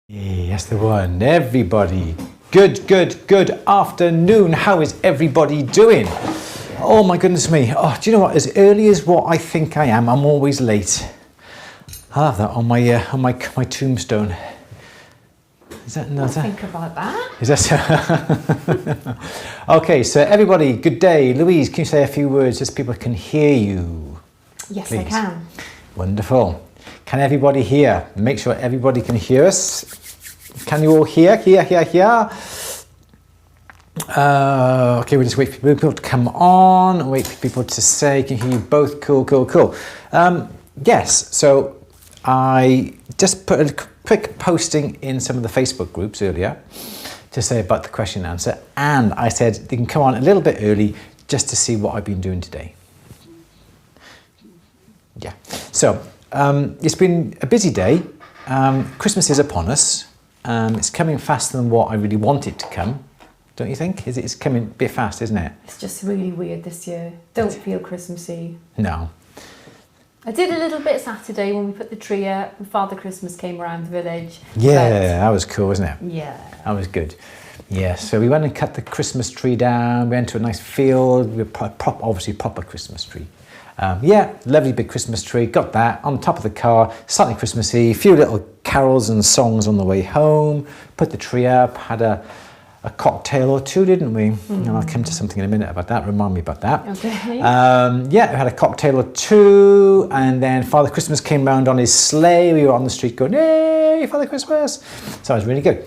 Yes, the one. Everybody. Good afternoon. How is everybody doing? Oh my goodness me. Oh, do you know what? As early as what I think I am, I'm always late. I'll have that on my tombstone. Is that another? Think about that. Is that so? Okay, so everybody, good day. Louise, can you say a few words just so people can hear you? Yes, Please. I can. Wonderful. Can everybody hear? Make sure everybody can hear us. Can you all hear? Hear. Okay, we'll just wait for people to come on, wait for people to say, can hear you both, cool. Yes, so I just put a quick posting in some of the Facebook groups earlier to say about the question and answer, and I said they can come on a little bit early just to see what I've been doing today. Yeah, so it's been a busy day. Christmas is upon us. It's coming faster than what I really want it to come. Don't you think? It's coming a bit fast, isn't it? It's just really weird this year. Don't feel Christmassy. No. I did a little bit Saturday when we put the tree up and Father Christmas came around the village. Yeah, that was cool, wasn't it? Yeah. That was good. Yeah, so we went and cut the Christmas tree down. We went to a nice field. We obviously proper Christmas tree. Yeah, lovely big Christmas tree. Got that on top of the car. Slightly Christmassy. A few little carols and songs on the way home. Put the tree up. Had a cocktail or two, didn't we? And I'll come to something in a minute about that. Remind me about that. Okay. Yeah, we had a cocktail or two, and then Father Christmas came round on his sleigh. We were on the street going, "Hey, Father Christmas!" So it was really good.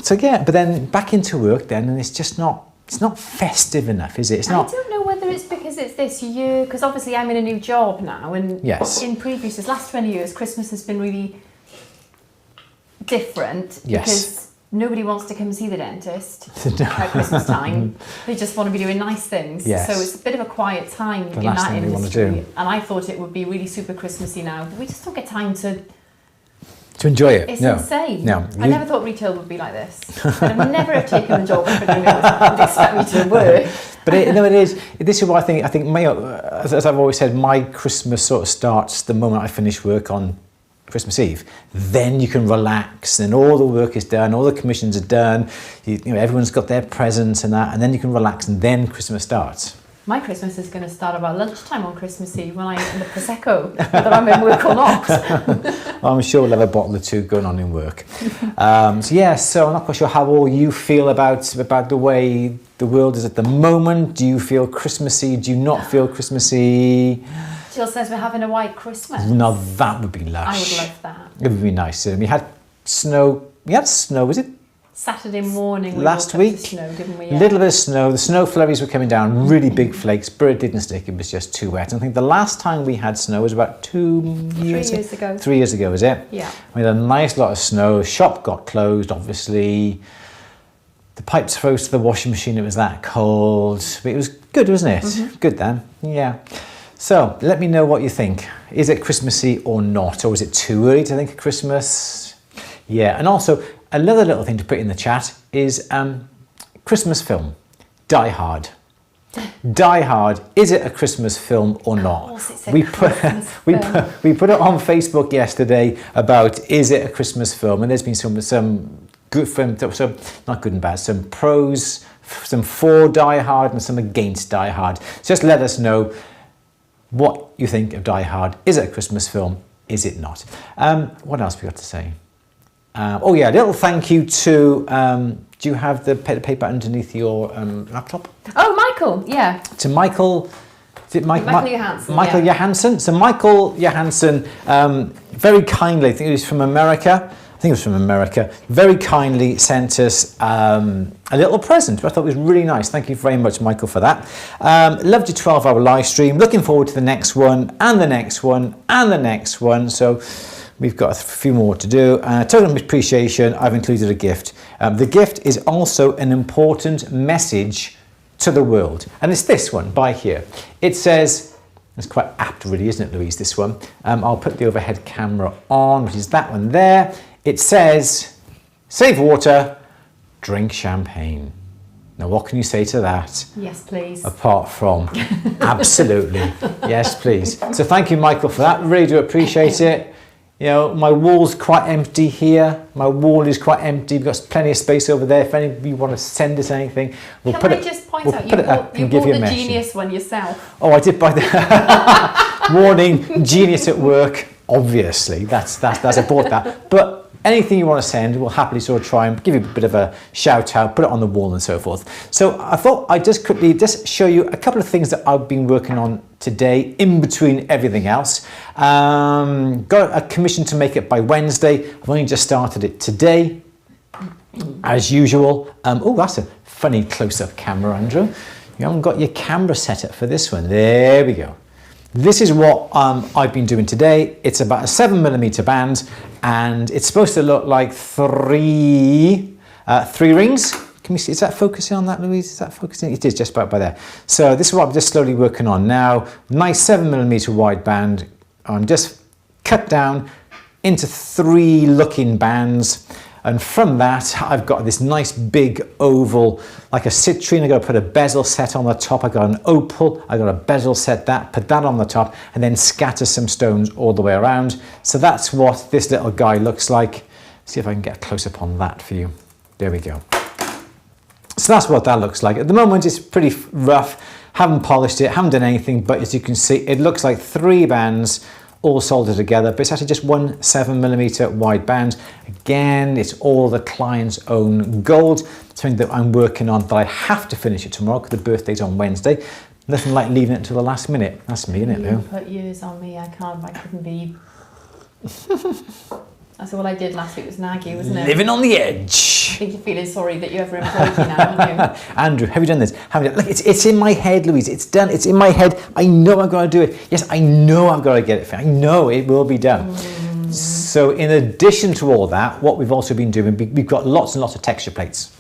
So yeah, but then back into work then, and it's not festive enough, is it? It's not. I don't know whether it's because it's this year, because obviously I'm in a new job now, and yes. In previous last 20 years, Christmas has been really different. Yes. Because nobody wants to come and see the dentist at Christmas time. They just want to be doing nice things. Yes. So it's a bit of a quiet time in that industry. And I thought it would be really super Christmassy now, but we just don't get time to enjoy it. It's insane. No, I never thought retail would be like this. I'd never have taken the job if I would expect me to work. But it is. This is what I think as I've always said, my Christmas sort of starts the moment I finish work on Christmas Eve. Then you can relax, and all the work is done, all the commissions are done. You know, everyone's got their presents and that, and then you can relax, and then Christmas starts. My Christmas is going to start about lunchtime on Christmas Eve when I'm in the Prosecco, whether I'm in work or not. I'm sure we'll have a bottle or two going on in work. So I'm not quite sure how all you feel about the way the world is at the moment. Do you feel Christmassy? Do you not feel Christmassy? Jill says we're having a white Christmas. Now that would be lush. I would love that. It would be nice. We had snow, was it? Saturday morning last week, snow, didn't we? A little bit of snow. The snow flurries were coming down, really big flakes, but it didn't stick. It was just too wet. And I think the last time we had snow was about 2 years 3 years ago. 3 years ago, was it? Yeah. We had a nice lot of snow. Shop got closed, obviously. The pipes froze to the washing machine. It was that cold. But it was good, wasn't it? Good then. Yeah. So let me know what you think. Is it Christmassy or not? Or is it too early to think of Christmas? Yeah. And also, another little thing to put in the chat is Christmas film, Die Hard. Die Hard, is it a Christmas film or not? We put it on Facebook yesterday about is it a Christmas film, and there's been some good film, so not good and bad, some pros, some for Die Hard and some against Die Hard. Just let us know what you think of Die Hard. Is it a Christmas film? Is it not? What else have we got to say? A little thank you to, do you have the paper underneath your laptop? Oh, Michael, yeah. To Michael, is it Michael Johansson. Michael Johansson. So Michael Johansson, very kindly, I think it was from America, very kindly sent us a little present, which I thought was really nice. Thank you very much, Michael, for that. Loved your 12-hour live stream. Looking forward to the next one, and the next one, and the next one. So we've got a few more to do. Total appreciation, I've included a gift. The gift is also an important message to the world. And it's this one, by here. It says, it's quite apt really, isn't it, Louise, this one? I'll put the overhead camera on, which is that one there. It says, save water, drink champagne. Now, what can you say to that? Yes, please. Apart from, absolutely. Yes, please. So thank you, Michael, for that. Really do appreciate it. You know, my wall's quite empty here. My wall is quite empty. We've got plenty of space over there. If any of you want to send us anything, we'll Can put I it. just point we'll out, put it up you and give bought you a the message. Genius one yourself. Oh, I did buy the warning. Genius at work. Obviously, that's I bought that. But anything you want to send, we'll happily sort of try and give you a bit of a shout out, put it on the wall and so forth. So I thought I'd just quickly show you a couple of things that I've been working on today in between everything else. Got a commission to make it by Wednesday. I've only just started it today, as usual. Oh, that's a funny close-up camera, Andrew. You haven't got your camera set up for this one. There we go. This is what I've been doing today. It's about a 7mm band, and it's supposed to look like three rings. Can we see? Is that focusing on that, Louise? Is that focusing? It is just about by there. So this is what I'm just slowly working on now. Nice 7mm wide band. I'm just cut down into 3 looking bands. And from that, I've got this nice big oval, like a citrine. I've got to put a bezel set on the top. I've got an opal. I've got a bezel set that, put that on the top, and then scatter some stones all the way around. So that's what this little guy looks like. See if I can get a close-up on that for you. There we go. So that's what that looks like. At the moment, it's pretty rough. Haven't polished it, haven't done anything, but as you can see, it looks like 3 bands all soldered together, but it's actually just one 7mm wide band. Again, it's all the client's own gold, something that I'm working on that I have to finish it tomorrow because the birthday's on Wednesday. Nothing like leaving it until the last minute. That's me, isn't it, Lou? You put yours on me, I couldn't be. That's all I did last week was naggy, wasn't it? Living on the edge. I think you're feeling sorry that you ever employed me now, aren't you? Andrew, have you done this? Look, it's in my head, Louise. It's done. It's in my head. I know I'm going to do it. Yes, I know I've got to get it. I know it will be done. So in addition to all that, what we've also been doing, we've got lots and lots of texture plates.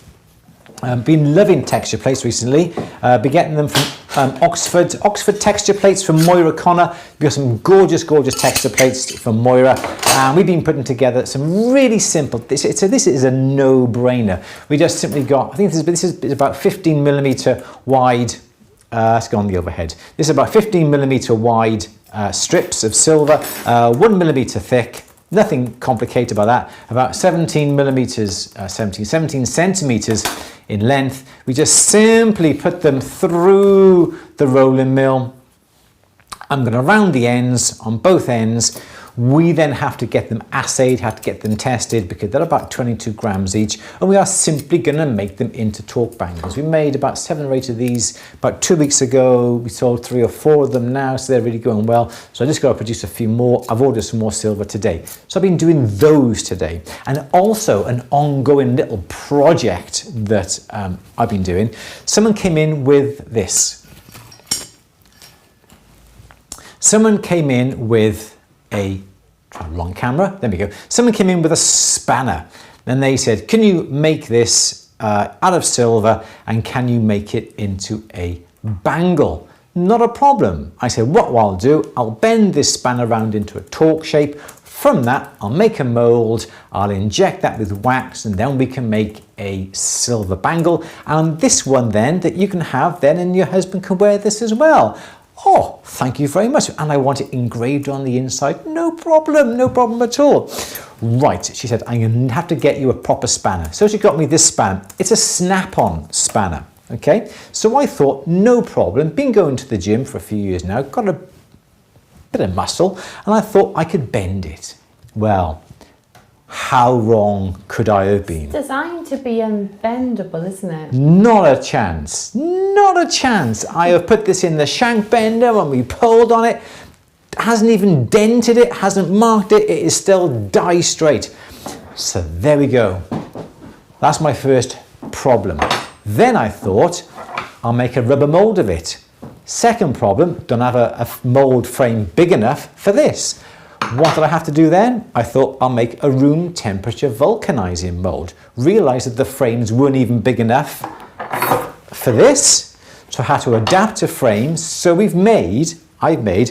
Been loving texture plates recently. Been getting them from Oxford texture plates from Moira Connor. We've got some gorgeous texture plates from Moira. And we've been putting together some really simple, this is a no-brainer. We just simply got, I think this is about 15mm wide, let's go on the overhead. This is about 15mm wide strips of silver, 1mm thick. Nothing complicated about that. About 17 centimeters in length. We just simply put them through the rolling mill. I'm going to round the ends on both ends. We then have to get them assayed, have to get them tested because they're about 22 grams each. And we are simply going to make them into torque bangles. We made about 7 or 8 of these about 2 weeks ago. We sold 3 or 4 of them now, so they're really going well. So I just got to produce a few more. I've ordered some more silver today. So I've been doing those today. And also an ongoing little project that I've been doing. Someone came in with this. Someone came in with wrong camera, there we go. Someone came in with a spanner. Then they said, can you make this out of silver and can you make it into a bangle? Not a problem. I said, what I'll do, I'll bend this spanner around into a torque shape. From that, I'll make a mold, I'll inject that with wax, and then we can make a silver bangle. And this one then, that you can have then, and your husband can wear this as well. Oh, thank you very much. And I want it engraved on the inside. No problem at all. Right, she said, I'm going to have to get you a proper spanner. So she got me this spanner. It's a snap-on spanner, okay? So I thought, no problem. Been going to the gym for a few years now, got a bit of muscle, and I thought I could bend it. Well, how wrong could I have been? It's designed to be unbendable, isn't it? Not a chance. Not a chance. I have put this in the shank bender when we pulled on it. Hasn't even dented it, hasn't marked it. It is still die straight. So there we go. That's my first problem. Then I thought I'll make a rubber mold of it. Second problem, don't have a mold frame big enough for this. What did I have to do then? I thought I'll make a room temperature vulcanizing mold. Realized that the frames weren't even big enough for this. So I had to adapt a frame. So I've made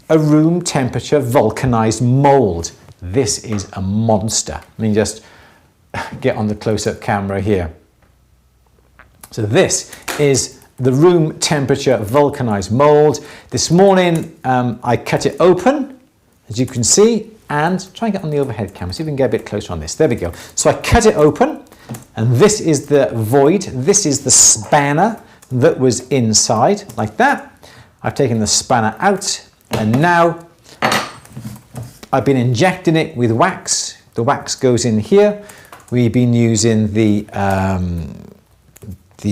a room temperature vulcanized mold. This is a monster. Let me just get on the close-up camera here. So this is the room temperature vulcanized mold. This morning I cut it open. As you can see, and try and get on the overhead camera, see if we can get a bit closer on this. There we go. So I cut it open, and this is the void. This is the spanner that was inside, like that. I've taken the spanner out, and now I've been injecting it with wax. The wax goes in here. We've been using the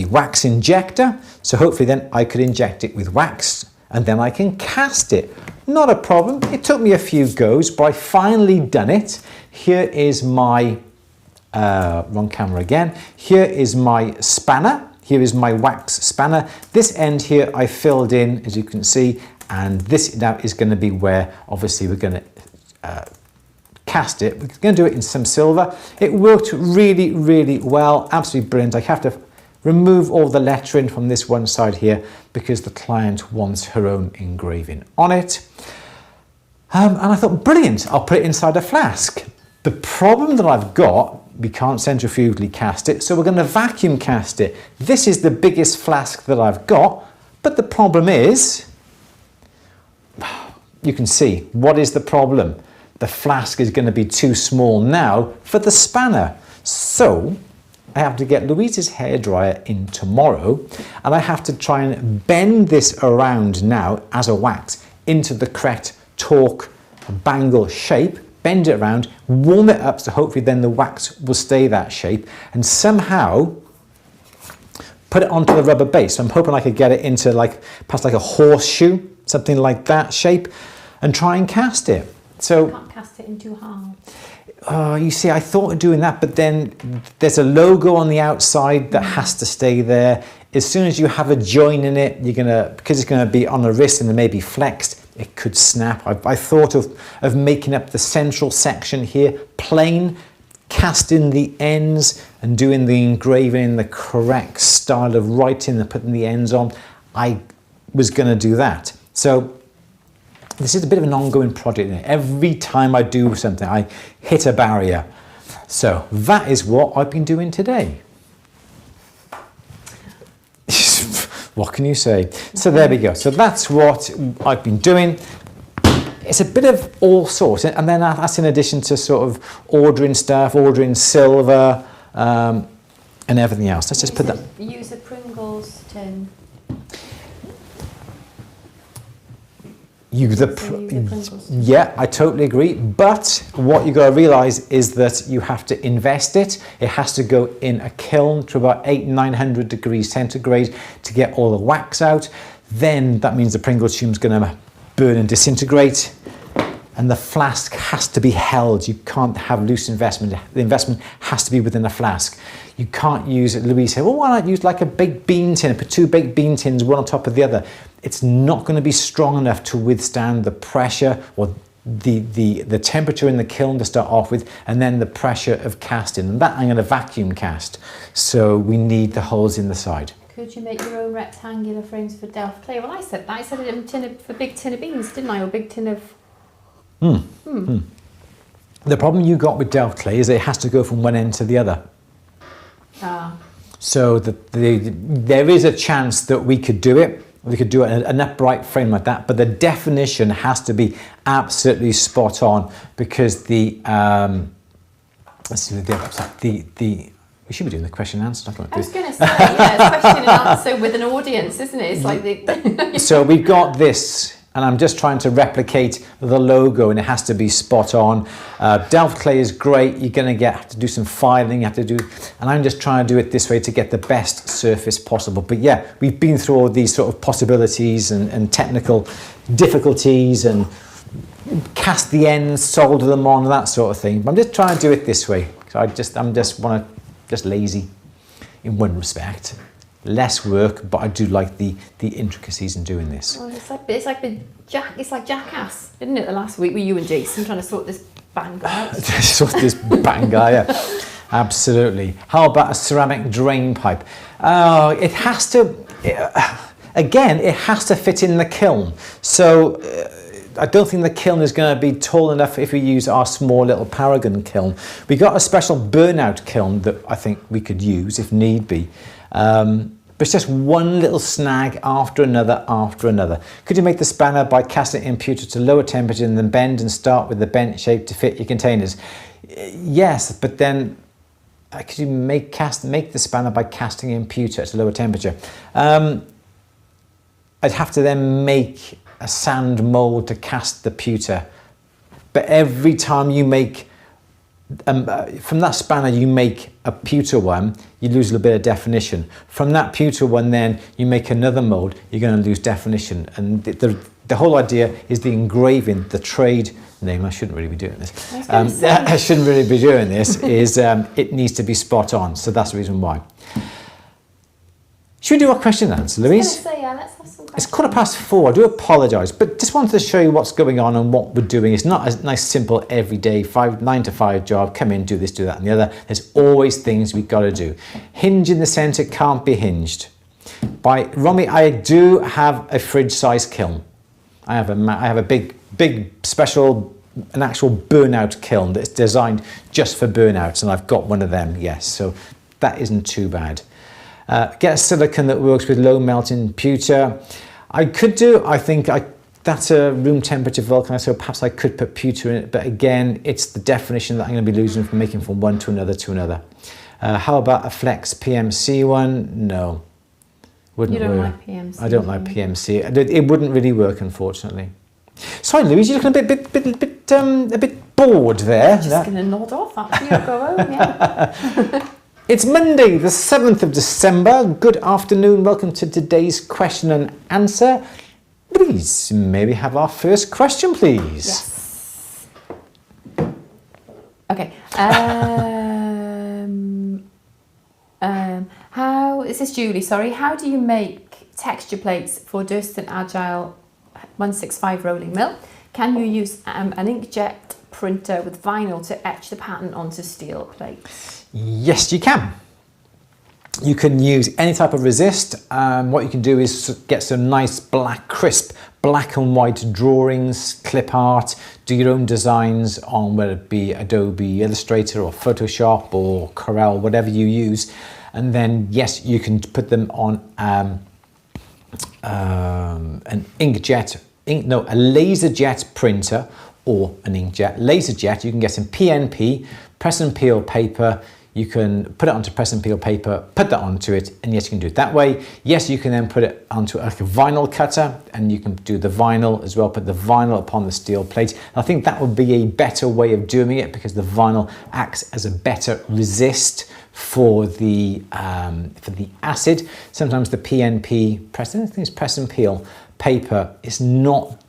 wax injector, so hopefully then I could inject it with wax, and then I can cast it. Not a problem. It took me a few goes, but I finally done it. Here is my, wrong camera again. Here is my spanner. Here is my wax spanner. This end here I filled in, as you can see, and this now is going to be where obviously we're going to cast it. We're going to do it in some silver. It worked really, really well. Absolutely brilliant. I have to remove all the lettering from this one side here because the client wants her own engraving on it. And I thought, brilliant, I'll put it inside a flask. The problem that I've got, we can't centrifugally cast it, so we're going to vacuum cast it. This is the biggest flask that I've got, but the problem is, you can see, what is the problem? The flask is going to be too small now for the spanner. So I have to get Louise's hairdryer in tomorrow, and I have to try and bend this around now as a wax into the crête torque bangle shape, bend it around, warm it up so hopefully then the wax will stay that shape, and somehow put it onto the rubber base. So I'm hoping I could get it into perhaps like a horseshoe, something like that shape, and try and cast it. So you can't cast it in too hard. You see, I thought of doing that, but then there's a logo on the outside that has to stay there. As soon as you have a join in it, because it's going to be on the wrist and it may be flexed, it could snap. I thought of making up the central section here plain, casting the ends and doing the engraving in the correct style of writing and putting the ends on. I was going to do that. So this is a bit of an ongoing project. Every time I do something, I hit a barrier. So that is what I've been doing today. What can you say? So there we go. So that's what I've been doing. It's a bit of all sorts. And then that's in addition to sort of ordering stuff, ordering silver, and everything else. Let's just put that. Use a Pringles tin. Yeah, I totally agree. But what you got to realize is that you have to invest it. It has to go in a kiln to about 800-900 degrees centigrade to get all the wax out. Then that means the Pringles tube's going to burn and disintegrate. And the flask has to be held. You can't have loose investment. The investment has to be within a flask. You can't use, Louise said, well, why not use like a baked bean tin, put two baked bean tins, one on top of the other. It's not going to be strong enough to withstand the pressure or the temperature in the kiln to start off with, and then the pressure of casting. And that I'm going to vacuum cast. So we need the holes in the side. Could you make your own rectangular frames for Delft clay? Well, I said that. I said it for big tin of beans, didn't I? Or big tin of... The problem you got with Delft clay is it has to go from one end to the other. So there is a chance that we could do it. We could do an upright frame like that, but the definition has to be absolutely spot on because the let's see the we should be doing the question and answer. I was going to say, yeah, question and answer with an audience, isn't it? It's like the So we've got this, and I'm just trying to replicate the logo, and it has to be spot on. Delft clay is great. You're going to have to do some filing. You have to do, and I'm just trying to do it this way to get the best surface possible. But yeah, we've been through all these sort of possibilities and technical difficulties and cast the ends, solder them on, that sort of thing. But I'm just trying to do it this way. So I'm just lazy in one respect. Less work, but I do like the intricacies in doing this. Well, it's like Jackass, isn't it? The last week with you and Jason trying to sort this bang guy out. Sort this bang guy, yeah. Absolutely. How about a ceramic drain pipe? It has to. Again, it has to fit in the kiln. So I don't think the kiln is going to be tall enough if we use our small little Paragon kiln. We got a special burnout kiln that I think we could use if need be. But it's just one little snag after another after another. Could you make the spanner by casting it in pewter to lower temperature and then bend and start with the bent shape to fit your containers? Yes, but then could you make the spanner by casting in pewter at a lower temperature? I'd have to then make a sand mold to cast the pewter. But every time you make from that spanner you make a pewter one, you lose a little bit of definition. From that pewter one then you make another mold, you're going to lose definition. And the whole idea is the engraving, the trade name, I shouldn't really be doing this. I shouldn't really be doing this, is it needs to be spot on. So that's the reason why. Should we do our question and answer, Louise? I was going to say, yeah, let's have some questions. It's 4:15. I do apologise, but just wanted to show you what's going on and what we're doing. It's not a nice, simple, everyday 9 to 5 job. Come in, do this, do that, and the other. There's always things we've got to do. Hinge in the centre can't be hinged. By Romy, I do have a fridge-sized kiln. I have a big special, an actual burnout kiln that's designed just for burnouts, and I've got one of them. Yes, so that isn't too bad. Get a silicone that works with low melting pewter. I could do, that's a room temperature vulcanized, so perhaps I could put pewter in it, but again, it's the definition that I'm going to be losing from making from one to another to another. How about a flex PMC one? No. Wouldn't You don't work. like PMC? I don't like PMC. It wouldn't really work, unfortunately. Sorry, Louise, you're looking a bit bored there. I'm just going to nod off, actually. I'll go home, yeah. It's Monday, the 7th of December. Good afternoon. Welcome to today's question and answer. Please, may we have our first question, please? Yes. Okay. This is Julie, sorry. How do you make texture plates for Durston Agile 165 rolling mill? Can you use an inkjet printer with vinyl to etch the pattern onto steel plates? Yes, you can. You can use any type of resist. What you can do is get some nice crisp black and white drawings, clip art, do your own designs on whether it be Adobe Illustrator or Photoshop or Corel, whatever you use. And then, yes, you can put them on a laser jet printer or an inkjet. Laser jet, you can get some PNP, press and peel paper. You can put it onto press and peel paper, put that onto it, and yes, you can do it that way. Yes, you can then put it onto like a vinyl cutter, and you can do the vinyl as well, put the vinyl upon the steel plate. And I think that would be a better way of doing it because the vinyl acts as a better resist for the acid. Sometimes the PNP, press and peel paper is not,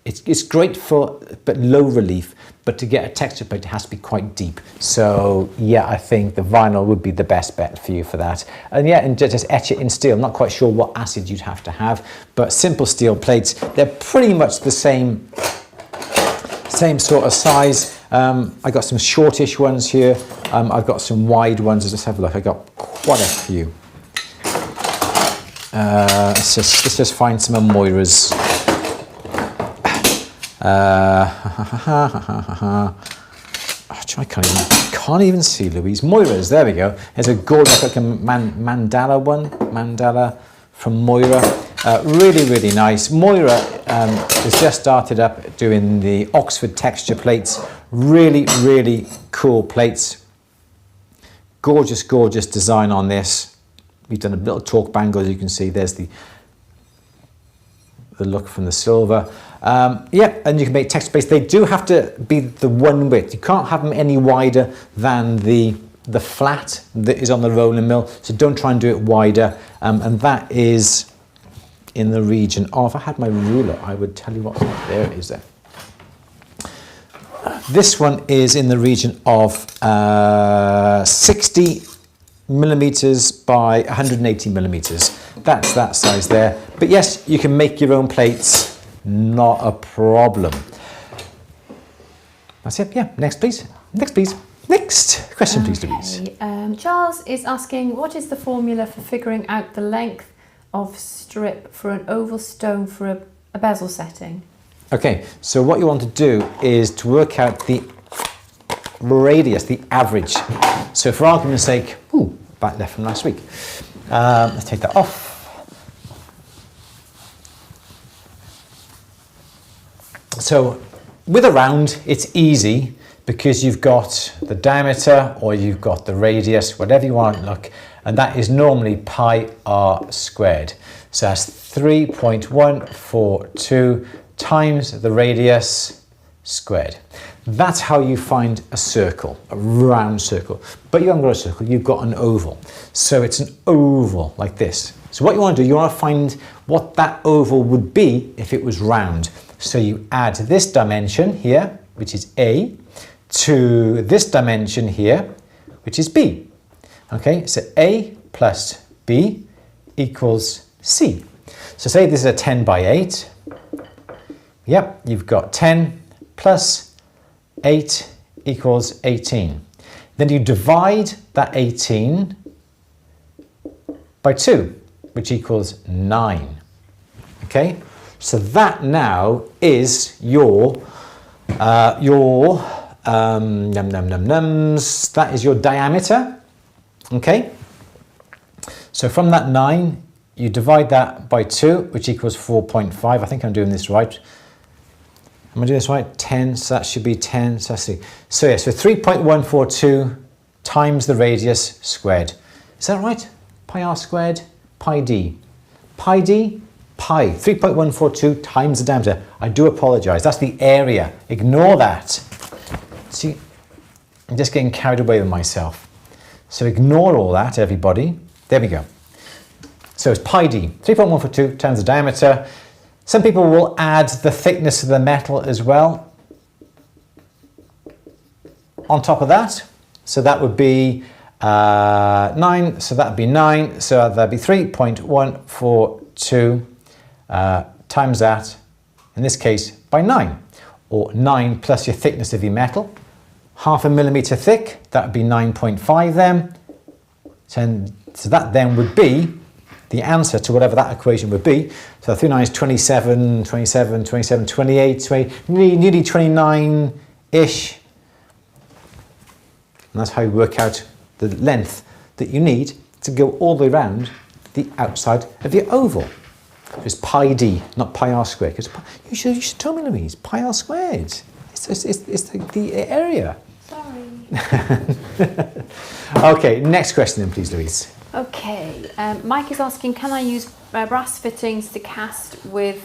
it's great for, but low relief, but to get a texture plate, it has to be quite deep. So yeah, I think the vinyl would be the best bet for you for that. And yeah, and just etch it in steel. I'm not quite sure what acid you'd have to have, but simple steel plates, they're pretty much the same sort of size. I got some shortish ones here. I've got some wide ones. Let's have a look. I got quite a few. Let's just find some of Moira's. I can't even see Louise. Moira's, there we go. There's a gorgeous like a mandala one. Mandala from Moira. Really, really nice. Moira has just started up doing the Oxford texture plates. Really, really cool plates. Gorgeous, gorgeous design on this. We've done a little torque bangle, as you can see. There's the look from the silver. Yeah, and you can make texture plates. They do have to be the one width. You can't have them any wider than the flat that is on the rolling mill. So don't try and do it wider. And that is in the region of, if I had my ruler, I would tell you what, there it is there. This one is in the region of 60 millimeters by 180 millimeters. That's that size there. But yes, you can make your own plates, not a problem. That's it, yeah. Next, please. Next, please. Next question, please, Louise. Charles is asking, what is the formula for figuring out the length of strip for an oval stone for a bezel setting? Okay, so what you want to do is to work out the radius, the average. So for argument's sake, back left from last week. Let's take that off. So with a round, it's easy because you've got the diameter or you've got the radius, whatever you want to look, and that is normally pi r squared. So that's 3.142 times the radius squared. That's how you find a circle, a round circle. But you haven't got a circle, you've got an oval. So it's an oval like this. So what you want to do, you want to find what that oval would be if it was round. So you add this dimension here, which is A, to this dimension here, which is B. Okay, so A plus B equals C. So say this is a 10 by 8. Yep, you've got 10 plus 8 equals 18. Then you divide that 18 by 2, which equals 9. Okay, so that now is your nums. That is your diameter. Okay, so from that 9, you divide that by 2, which equals 4.5. I think I'm doing this right. Am I doing this right? 10, so that should be 10. So let's see. So yeah, so 3.142 times the radius squared. Is that right? Pi r squared, pi d. Pi d, pi. 3.142 times the diameter. I do apologise. That's the area. Ignore that. See, I'm just getting carried away with myself. So ignore all that, everybody. There we go. So it's pi d. 3.142 times the diameter. Some people will add the thickness of the metal as well on top of that. So that would be 9. So that would be 9. So that would be 3.142 times that, in this case, by 9. Or 9 plus your thickness of your metal. 0.5 millimetre thick, that would be 9.5 then. So that then would be the answer to whatever that equation would be. So 3 9 is 27, 27, 27, 28, 20, nearly 29-ish. And that's how you work out the length that you need to go all the way around the outside of your oval. It's pi d, not pi r squared. You should tell me, Louise, pi r squared. It's the area. Sorry. Okay, next question then, please, Louise. Okay, Mike is asking, can I use brass fittings to cast with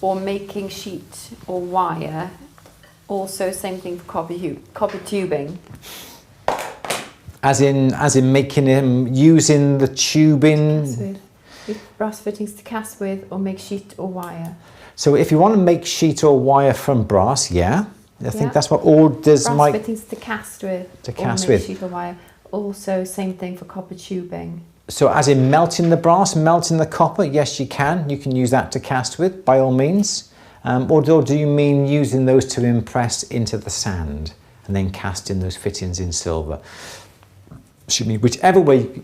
or making sheet or wire? Also, same thing for copper tubing. As in making him using the tubing. With brass fittings to cast with or make sheet or wire. So if you want to make sheet or wire from brass, yeah, I think that's what orders brass Mike. Fittings to cast with. To cast or make with. Sheet or wire. Also, same thing for copper tubing. So as in melting the brass, melting the copper, yes, you can. You can use that to cast with, by all means. Or do you mean using those to impress into the sand and then casting those fittings in silver? Excuse me, whichever way,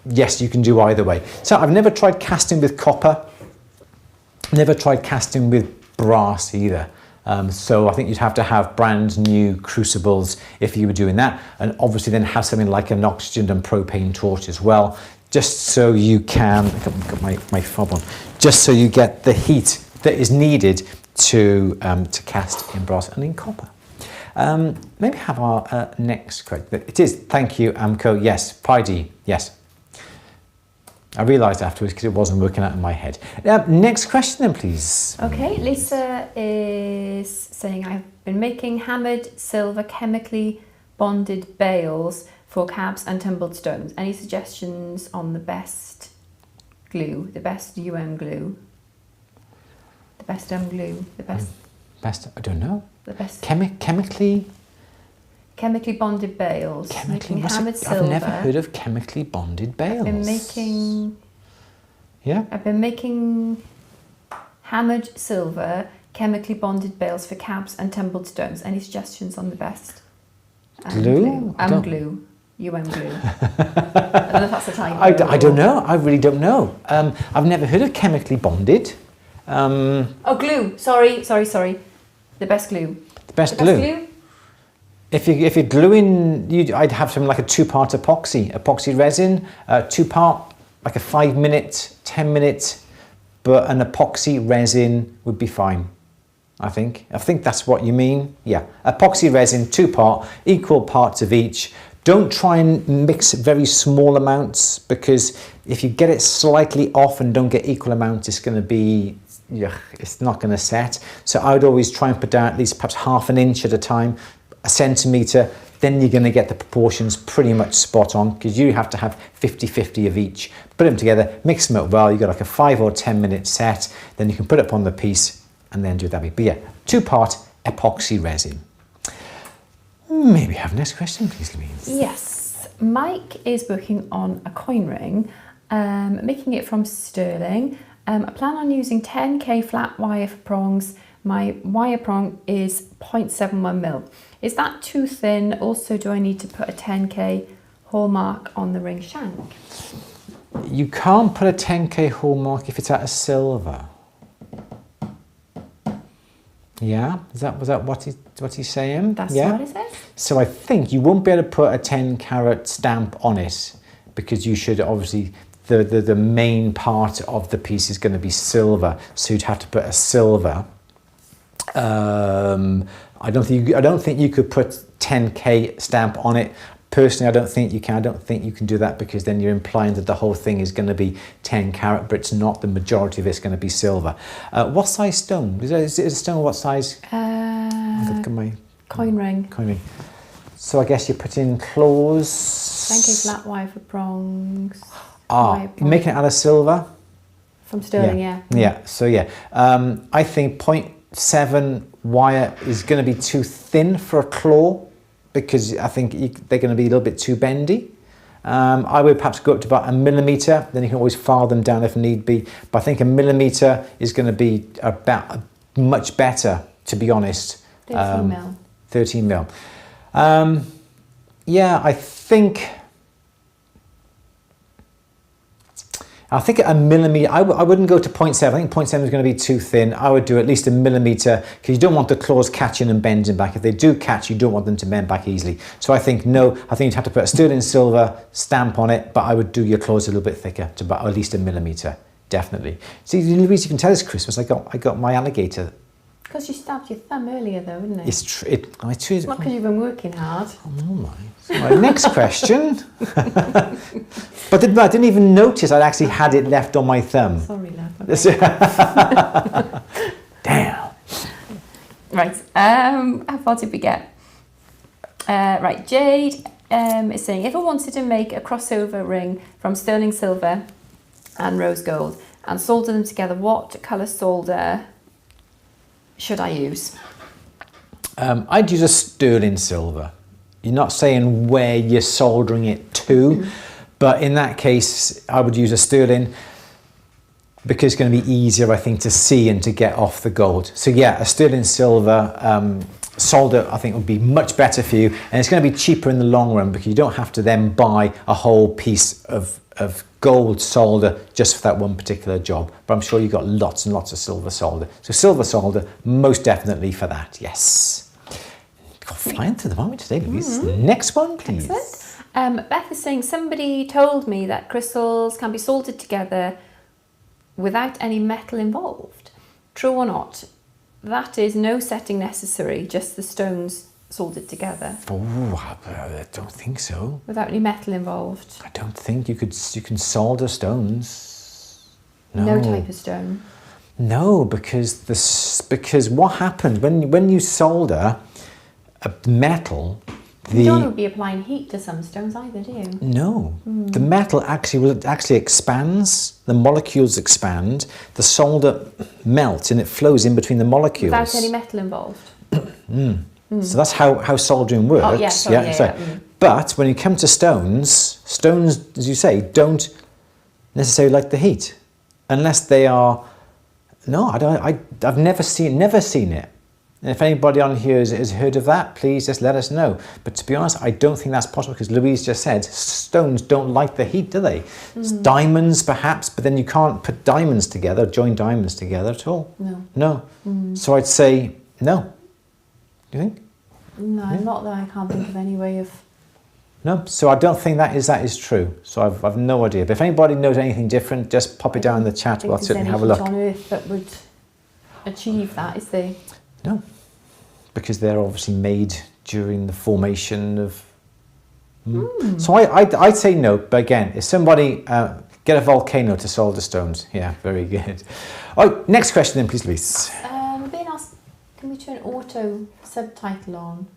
yes, you can do either way. So I've never tried casting with copper, never tried casting with brass either. So I think you'd have to have brand new crucibles if you were doing that, and obviously then have something like an oxygen and propane torch as well, just so you can, I've got my fob on, just so you get the heat that is needed to cast in brass and in copper. Maybe have our next question. It is, thank you, Amco, yes, pi d, yes. I realised afterwards because it wasn't working out in my head. Next question then, please. Okay, Lisa is saying, I've been making hammered silver chemically bonded bales for cabs and tumbled stones. Any suggestions on the best glue, the best glue? The best glue, the best... Best, I don't know. The best... Chemically bonded bales. Making hammered silver. I've never heard of chemically bonded bales. I've been making hammered silver chemically bonded bales for cabs and tumbled stones. Any suggestions on the best? Glue? Glue. glue. I don't know if that's a typo. I don't know. I really don't know. I've never heard of chemically bonded. Glue. Sorry. The best glue. The best glue? If you're gluing, I'd have something like a 2-part epoxy resin, 2-part, like a 5-minute, 10-minute, but an epoxy resin would be fine. I think that's what you mean. Yeah, epoxy resin, 2-part, equal parts of each. Don't try and mix very small amounts, because if you get it slightly off and don't get equal amounts, it's going to be, it's not going to set. So I would always try and put down at least perhaps half an inch at a time, a centimetre, then you're going to get the proportions pretty much spot on, because you have to have 50-50 of each. Put them together, mix them up well, you've got like a 5 or 10 minute set, then you can put it up on the piece and then do it that way. But yeah, 2-part epoxy resin. Maybe have next question, please, Louise. Yes, Mike is working on a coin ring, making it from sterling. I plan on using 10k flat wire for prongs. My wire prong is 0.71 mil. Is that too thin? Also, do I need to put a 10k hallmark on the ring shank? You can't put a 10k hallmark if it's out of silver. Yeah, was that what he's saying? That's yeah? what it says. So I think you won't be able to put a 10 carat stamp on it, because you should obviously, the main part of the piece is going to be silver, so you'd have to put a silver. I don't think you could put 10k stamp on it. Personally, I don't think you can. I don't think you can do that, because then you're implying that the whole thing is going to be 10 carat, but it's not. The majority of it's going to be silver. What size stone? Is it a stone? What size? Coin ring. Coin ring. So I guess you put in claws. 10k flat wire for prongs. You're making it out of silver? From sterling, yeah. Yeah, so yeah. I think 0.7 wire is going to be too thin for a claw, because I think they're going to be a little bit too bendy. I would perhaps go up to about 1 millimetre, then you can always file them down if need be. But I think 1 millimetre is going to be about much better, to be honest. 13 mil. 13 mil. Yeah, I think at 1 millimetre, I wouldn't go to 0.7. I think 0.7 is going to be too thin. I would do at least 1 millimetre, because you don't want the claws catching and bending back. If they do catch, you don't want them to bend back easily. So I think no, I think you'd have to put a sterling silver stamp on it, but I would do your claws a little bit thicker, to about at least 1 millimetre, definitely. See, Louise, you can tell it's Christmas. I got my alligator. Because you stabbed your thumb earlier, though, isn't it? It's true. It's not because you've been working hard. Oh my. Right, next question. But I didn't even notice I'd actually had it left on my thumb. Sorry, love. Okay. Damn. Right. How far did we get? Right. Jade is saying, if I wanted to make a crossover ring from sterling silver and rose gold and solder them together, what colour solder should I use? I'd use a sterling silver. You're not saying where you're soldering it to, but in that case, I would use a sterling, because it's going to be easier, I think, to see and to get off the gold. So yeah, a sterling silver solder, I think, would be much better for you, and it's going to be cheaper in the long run, because you don't have to then buy a whole piece of gold solder just for that one particular job. But I'm sure you've got lots and lots of silver solder. So silver solder, most definitely for that, yes. Flying through them, aren't we, today, Louise? Next one, please. Excellent. Beth is saying, somebody told me that crystals can be soldered together without any metal involved. True or not? That is no setting necessary, just the stones soldered together. Oh, I don't think so. Without any metal involved. I don't think you can solder stones. No type of stone. No, because what happens when you solder a metal, you don't be applying heat to some stones either, do you? No, the metal actually expands. The molecules expand. The solder melts and it flows in between the molecules without any metal involved. So that's how soldering works. Oh, yeah. But when you come to stones, as you say, don't necessarily like the heat, unless they are. No, I've never seen it. And if anybody on here has heard of that, please just let us know. But to be honest, I don't think that's possible, because Louise just said stones don't like the heat, do they? Diamonds, perhaps, but then you can't put diamonds together, join diamonds together at all. No. So I'd say no. Do you think? No, not that I can't think of any way of... No, so I don't think that is true. So I've no idea. But if anybody knows anything different, just pop it down in the chat. We'll certainly have a look. on Earth that would achieve that, is there? No, because they're obviously made during the formation of... So I'd say no, but again, if somebody... get a volcano to solder stones. Yeah, very good. All right, next question then, please, Louise. We're being asked, can we turn auto subtitle on?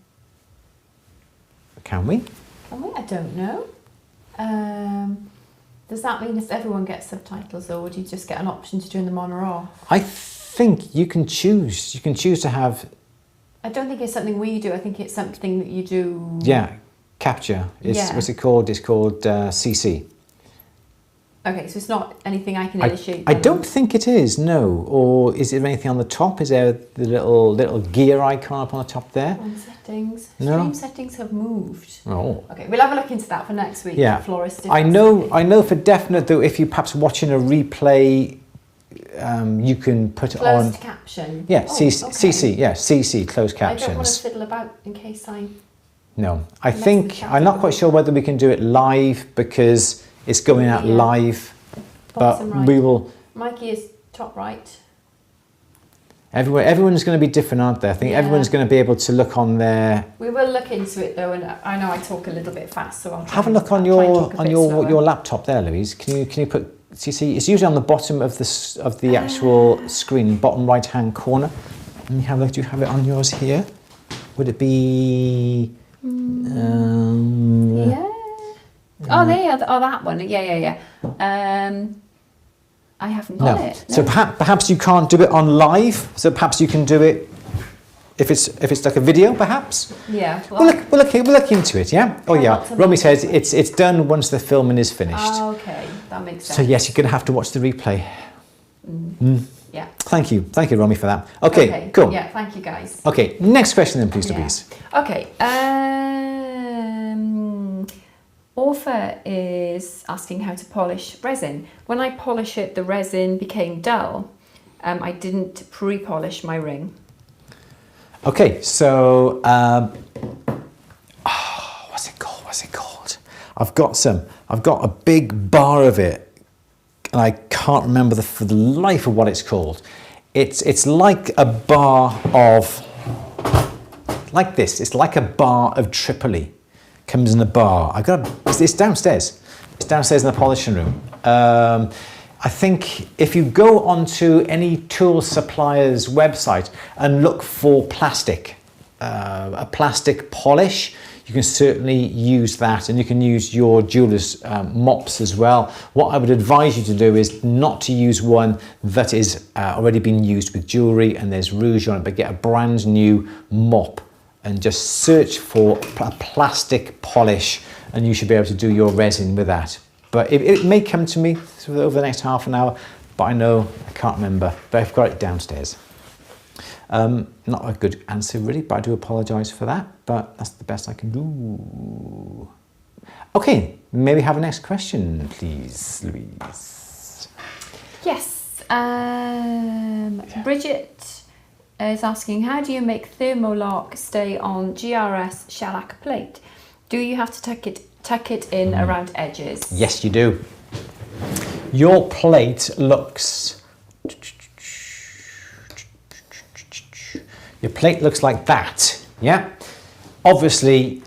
Can we? Can we? I don't know. Does that mean if everyone gets subtitles, or would you just get an option to turn them on or off? I think you can choose. You can choose to have... I don't think it's something we do. I think it's something that you do... Yeah, capture. What's it called? It's called CC. Okay, so it's not anything I can initiate. I don't think it is, no. Or is there anything on the top? Is there the little gear icon up on the top there? On settings. No. Stream settings have moved. Oh. Okay, we'll have a look into that for next week. Yeah. Florist. I know for definite though, if you're perhaps watching a replay, you can put it on... Closed caption. Yeah, Oh, CC, yeah, CC, closed captions. I don't want to fiddle about in case I... No, I'm not quite sure whether we can do it live because it's going out live, Bottom but right. we will... Mikey is top right. Everyone's going to be different, aren't they? I think everyone's going to be able to look on there. We will look into it though, and I know I talk a little bit fast, so I'll try Have a look on your laptop there, Louise. Can you put CC? It's usually on the bottom of the actual screen, bottom right hand corner. Let me have a look. Do you have it on yours here? Would it be? Yeah. Oh, there you are. Oh, that one. Yeah. I haven't got it. No. So perhaps you can't do it on live. So perhaps you can do it if it's like a video, perhaps. Yeah. Well, we'll look into it. Yeah. Oh yeah. Romy says it's done once the filming is finished. Oh, okay, that makes sense. So yes, you're going to have to watch the replay. Yeah. Thank you, Romy, for that. Okay, cool. Yeah, thank you guys. Okay, next question then, please, Louise. Okay. Author is asking how to polish resin. When I polish it, the resin became dull. I didn't pre-polish my ring. Okay, so what's it called? I've got a big bar of it, and I can't remember for the life of what it's called. It's like a bar of like this. It's like a bar of Tripoli. Comes in a bar. It's downstairs. It's downstairs in the polishing room. I think if you go onto any tool supplier's website and look for plastic, a plastic polish, you can certainly use that, and you can use your jeweler's mops as well. What I would advise you to do is not to use one that is already been used with jewellery and there's rouge on it, but get a brand new mop and just search for a plastic polish, and you should be able to do your resin with that. But it may come to me over the next half an hour, but I can't remember, but I've got it downstairs. Not a good answer really, but I do apologise for that, but that's the best I can do. Okay, maybe have a next question, please, Louise. Yes, Bridget is asking, how do you make thermolock stay on GRS shellac plate? Do you have to tuck it in around edges? Yes, you do. Your plate looks... Your plate looks like that, yeah? Obviously,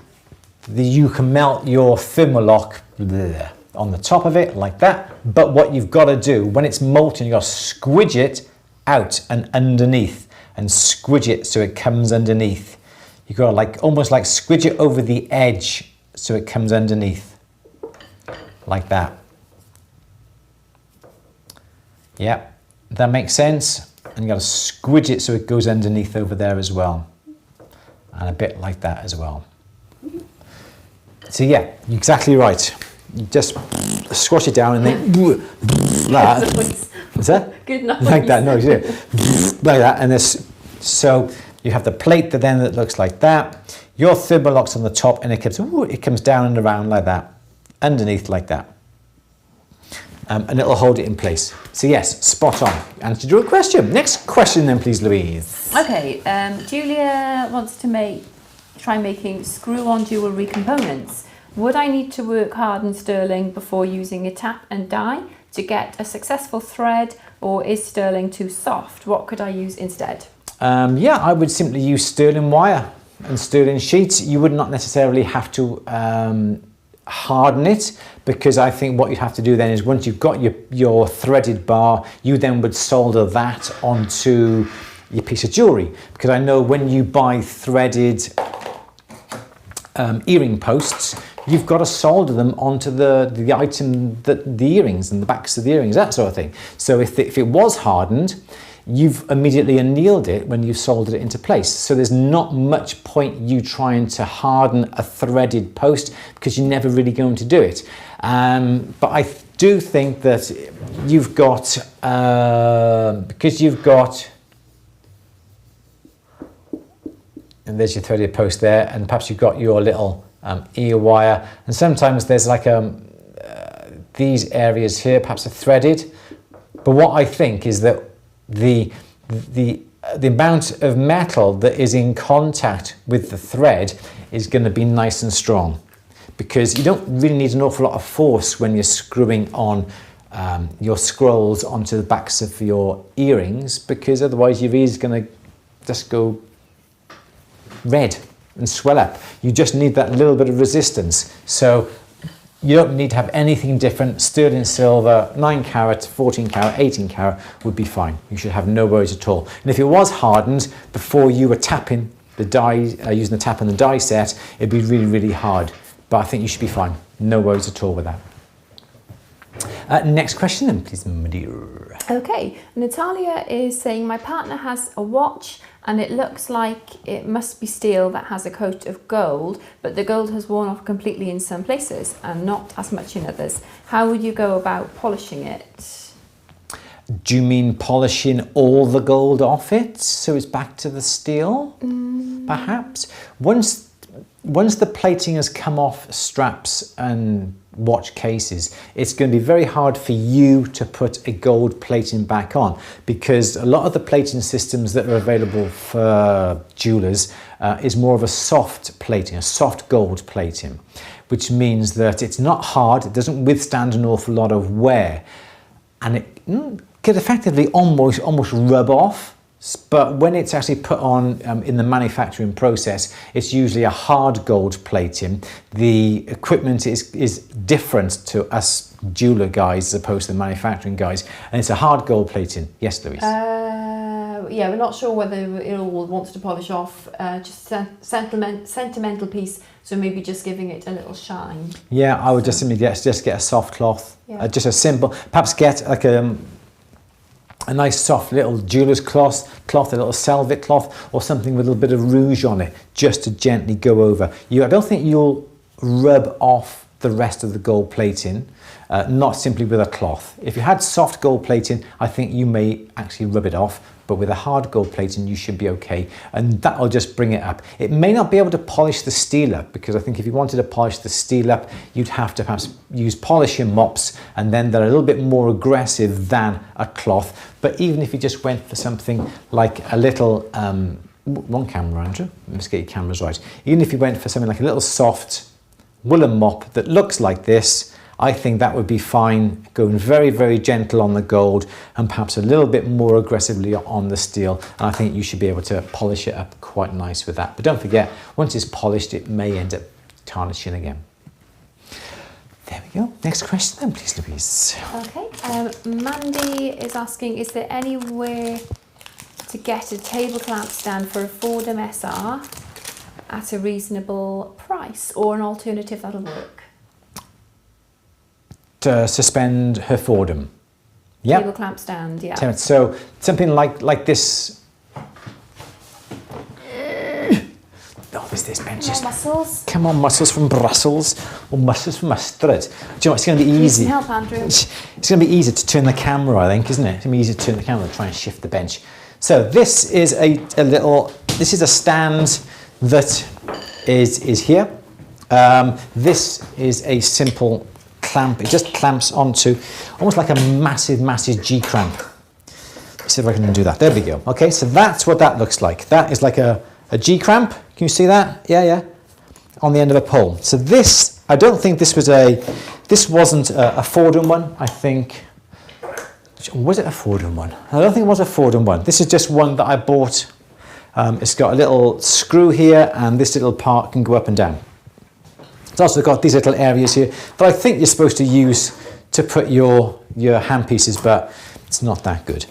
you can melt your thermolock on the top of it like that, but what you've got to do, when it's molten, you've got to squidge it out and underneath, and squidge it so it comes underneath. You've got to almost squidge it over the edge so it comes underneath, like that. Yeah, that makes sense. And you got to squidge it so it goes underneath over there as well, and a bit like that as well. So yeah, you're exactly right. You just squash it down and then like that. What's that? Good noise. Like that noise, yeah. Like that, and this. So you have the plate that looks like that. Your thermolock's on the top, and it comes down and around like that, underneath like that. And it'll hold it in place. So yes, spot on. Answered your question. Next question then, please, Louise. Okay, Julia wants to make try making screw-on jewellery components. Would I need to work hardened sterling before using a tap and die to get a successful thread, or is sterling too soft? What could I use instead? Yeah, I would simply use sterling wire and sterling sheets. You would not necessarily have to harden it, because I think what you'd have to do then is once you've got your threaded bar, you then would solder that onto your piece of jewellery. Because I know when you buy threaded earring posts, you've got to solder them onto the item, the earrings and the backs of the earrings, that sort of thing. So if it was hardened, you've immediately annealed it when you've soldered it into place. So there's not much point you trying to harden a threaded post, because you're never really going to do it. But I do think that you've got, because you've got, and there's your threaded post there, and perhaps you've got your little ear wire, and sometimes there's like these areas here perhaps are threaded. But what I think is that the amount of metal that is in contact with the thread is going to be nice and strong, because you don't really need an awful lot of force when you're screwing on your scrolls onto the backs of your earrings, because otherwise your ears going to just go red and swell up. You just need that little bit of resistance. So you don't need to have anything different. Sterling silver, 9 carat, 14 carat, 18 carat would be fine. You should have no worries at all. And if it was hardened before you were tapping the die, using the tap and the die set, it'd be really, really hard. But I think you should be fine. No worries at all with that. Next question then, please, my dear. Okay, Natalia is saying, my partner has a watch and it looks like it must be steel that has a coat of gold, but the gold has worn off completely in some places and not as much in others. How would you go about polishing it? Do you mean polishing all the gold off it so it's back to the steel? Perhaps. Once the plating has come off straps and watch cases, it's going to be very hard for you to put a gold plating back on, because a lot of the plating systems that are available for jewelers is more of a soft plating, a soft gold plating, which means that it's not hard, it doesn't withstand an awful lot of wear, and it could effectively almost rub off. But when it's actually put on in the manufacturing process, it's usually a hard gold plating. The equipment is different to us jeweler guys as opposed to the manufacturing guys, and it's a hard gold plating. Yes, Louise? Yeah, we're not sure whether it all wants to polish off, just a sentimental piece, so maybe just giving it a little shine. Yeah, I would just simply just get a soft cloth, just a simple, perhaps get like a nice soft little jeweller's cloth, a little velvet cloth, or something with a little bit of rouge on it, just to gently go over. I don't think you'll rub off the rest of the gold plating, not simply with a cloth. If you had soft gold plating, I think you may actually rub it off, but with a hard gold plating, you should be okay, and that'll just bring it up. It may not be able to polish the steel up, because I think if you wanted to polish the steel up, you'd have to perhaps use polishing mops, and then they're a little bit more aggressive than a cloth. But even if you just went for something like a little, one camera, Andrew, let's get your cameras right. Even if you went for something like a little soft woolen mop that looks like this, I think that would be fine, going very, very gentle on the gold and perhaps a little bit more aggressively on the steel. And I think you should be able to polish it up quite nice with that. But don't forget, once it's polished, it may end up tarnishing again. There we go. Next question then, please, Louise. Okay. Mandy is asking, is there any way to get a table clamp stand for a Fordham SR at a reasonable price, or an alternative that'll work? To suspend her Fordham. Yeah. Table clamp stand, yeah. So something like this. Oh, there's this bench. Come on, muscles. Come on, muscles from Brussels, or muscles from mustard. Do you know what, it's going to be easy. You can help, Andrew. It's going to be easy to turn the camera, I think, isn't it? It's going to be easy to turn the camera and try and shift the bench. So this is this is a stand that is here. This is a simple clamp. It just clamps onto almost like a massive G clamp. Let's see if I can do that. There we go. Okay, so that's what that looks like. That is like a a G-cramp. Can you see that? Yeah. On the end of a pole. So this, I don't think this wasn't a Fordham one. I think, was it a Fordham one? I don't think it was a Fordham one. This is just one that I bought. It's got a little screw here, and this little part can go up and down. It's also got these little areas here that I think you're supposed to use to put your handpieces, but it's not that good.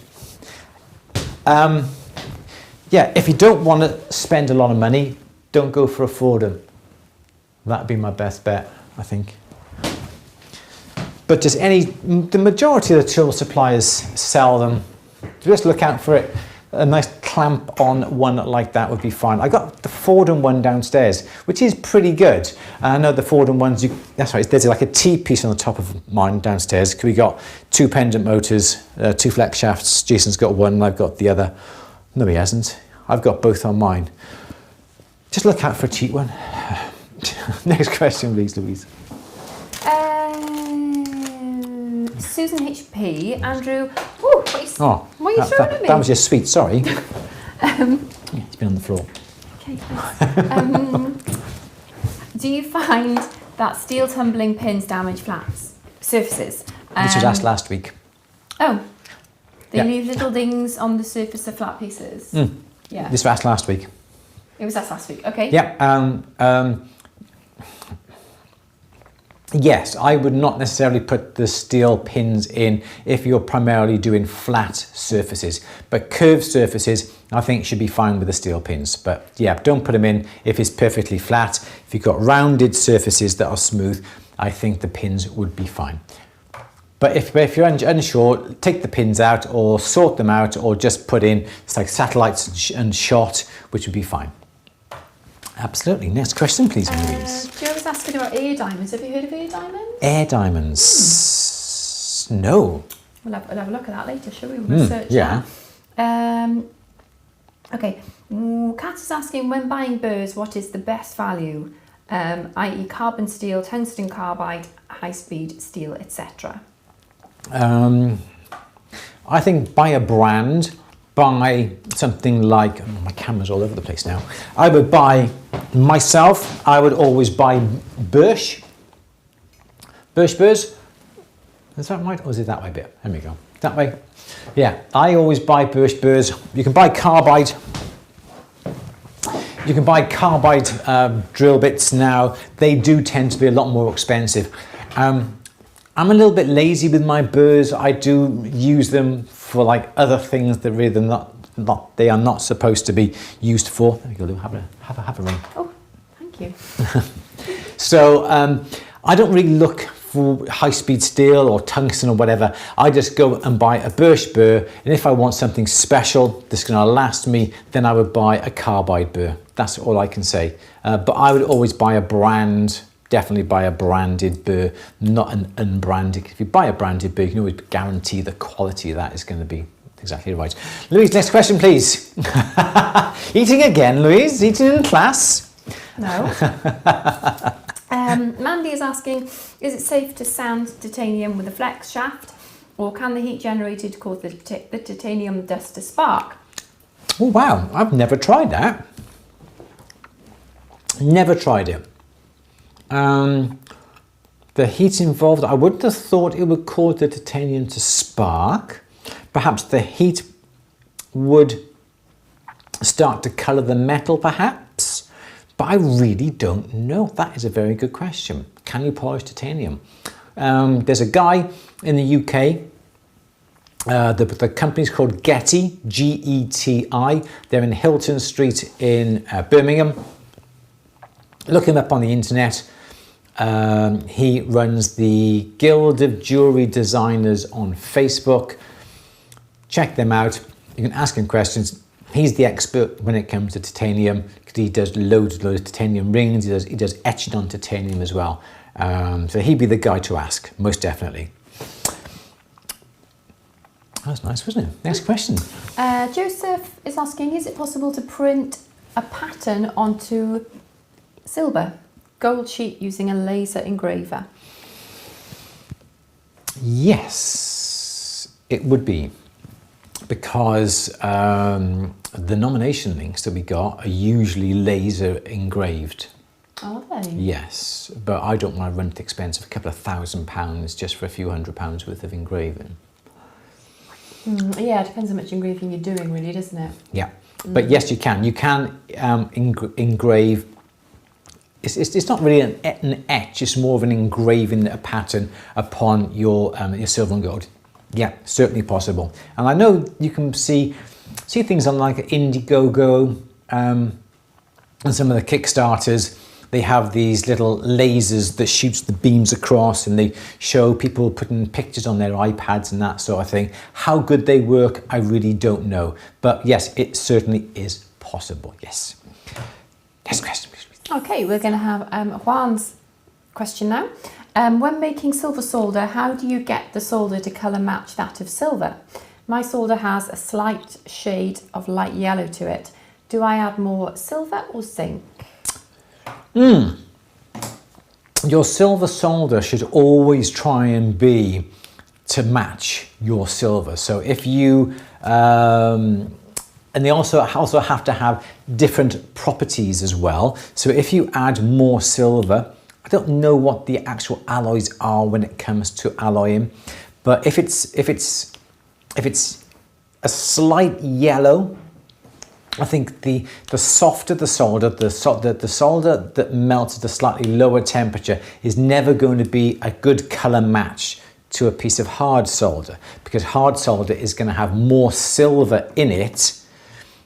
Yeah, if you don't want to spend a lot of money, don't go for a Fordham. That'd be my best bet, I think. But just the majority of the tool suppliers sell them. Just look out for it. A nice clamp on one like that would be fine. I got the Fordham one downstairs, which is pretty good. I know the Fordham ones, that's right, there's like a T-piece on the top of mine downstairs. We got 2 pendant motors, 2 flex shafts. Jason's got one and I've got the other. No, he hasn't. I've got both on mine. Just look out for a cheap one. Next question, please, Louise. Susan HP, Andrew. Ooh, what are you throwing at me? That was just sweet, sorry. It's been on the floor. Okay, thanks. Do you find that steel tumbling pins damage flats surfaces? This was asked last week. Oh, they leave little dings on the surface of flat pieces. Yeah. This was asked last week. It was asked last week. Okay. Yeah. Yes, I would not necessarily put the steel pins in if you're primarily doing flat surfaces, but curved surfaces I think should be fine with the steel pins. But yeah, don't put them in if it's perfectly flat. If you've got rounded surfaces that are smooth, I think the pins would be fine. But if you're unsure, take the pins out or sort them out, or just put in like satellites and shot, which would be fine. Absolutely. Next question, please, Louise. Joe was asking about air diamonds. Have you heard of air diamonds? Air diamonds? No. We'll have a look at that later, shall we? We'll research yeah. that. Okay. Kat is asking, when buying burrs, what is the best value? I.e. carbon steel, tungsten carbide, high-speed steel, etc. I think buy a brand. Buy something like, my camera's all over the place now. I would buy, myself, I would always buy Birch burrs. Is that right, or is it that way a bit? There we go. That way? Yeah, I always buy Birch burrs. You can buy carbide. You can buy carbide drill bits now. They do tend to be a lot more expensive. I'm a little bit lazy with my burrs. I do use them for like other things that really they are not supposed to be used for. There you go, Lou, have a ring. Oh, thank you. So I don't really look for high-speed steel or tungsten or whatever. I just go and buy a Birch burr, and if I want something special that's going to last me, then I would buy a carbide burr. That's all I can say. But I would always buy a brand. Definitely buy a branded burr, not an unbranded. If you buy a branded burr, you can always guarantee the quality of that is going to be exactly right. Louise, next question, please. Eating again, Louise? Eating in class? No. Mandy is asking, is it safe to sand titanium with a flex shaft, or can the heat generated cause the titanium dust to spark? Oh, wow. I've never tried that. Never tried it. The heat involved, I wouldn't have thought it would cause the titanium to spark. Perhaps the heat would start to colour the metal, perhaps. But I really don't know. That is a very good question. Can you polish titanium? There's a guy in the UK, the company's called Geti, G-E-T-I. They're in Hilton Street in Birmingham. Look him up on the internet. He runs the Guild of Jewellery Designers on Facebook. Check them out. You can ask him questions. He's the expert when it comes to titanium, because he does loads of titanium rings. He does etching on titanium as well. So he'd be the guy to ask, most definitely. That was nice, wasn't it? Next question. Joseph is asking, is it possible to print a pattern onto silver gold sheet using a laser engraver? Yes, it would be, because The nomination links that we got are usually laser engraved. Are they? Yes, but I don't want to run to the expense of a couple of £1,000 just for a few £100 worth of engraving. Yeah, it depends how much engraving you're doing, really, doesn't it? Yeah, but yes, you can. You can engrave. It's not really an etch. It's more of an engraving a pattern upon your silver and gold. Yeah, certainly possible. And I know you can see things on like Indiegogo and some of the Kickstarters. They have these little lasers that shoots the beams across, and they show people putting pictures on their iPads and that sort of thing. How good they work, I really don't know. But yes, it certainly is possible, yes. Next question, please. Okay, we're going to have Juan's question now. When making silver solder, how do you get the solder to colour match that of silver? My solder has a slight shade of light yellow to it. Do I add more silver or zinc? Your silver solder should always try and be to match your silver. So if you, and they also have to have different properties as well. So if you add more silver, I don't know what the actual alloys are when it comes to alloying, but if it's a slight yellow, I think the softer the solder, the solder that melts at a slightly lower temperature is never going to be a good colour match to a piece of hard solder, because hard solder is going to have more silver in it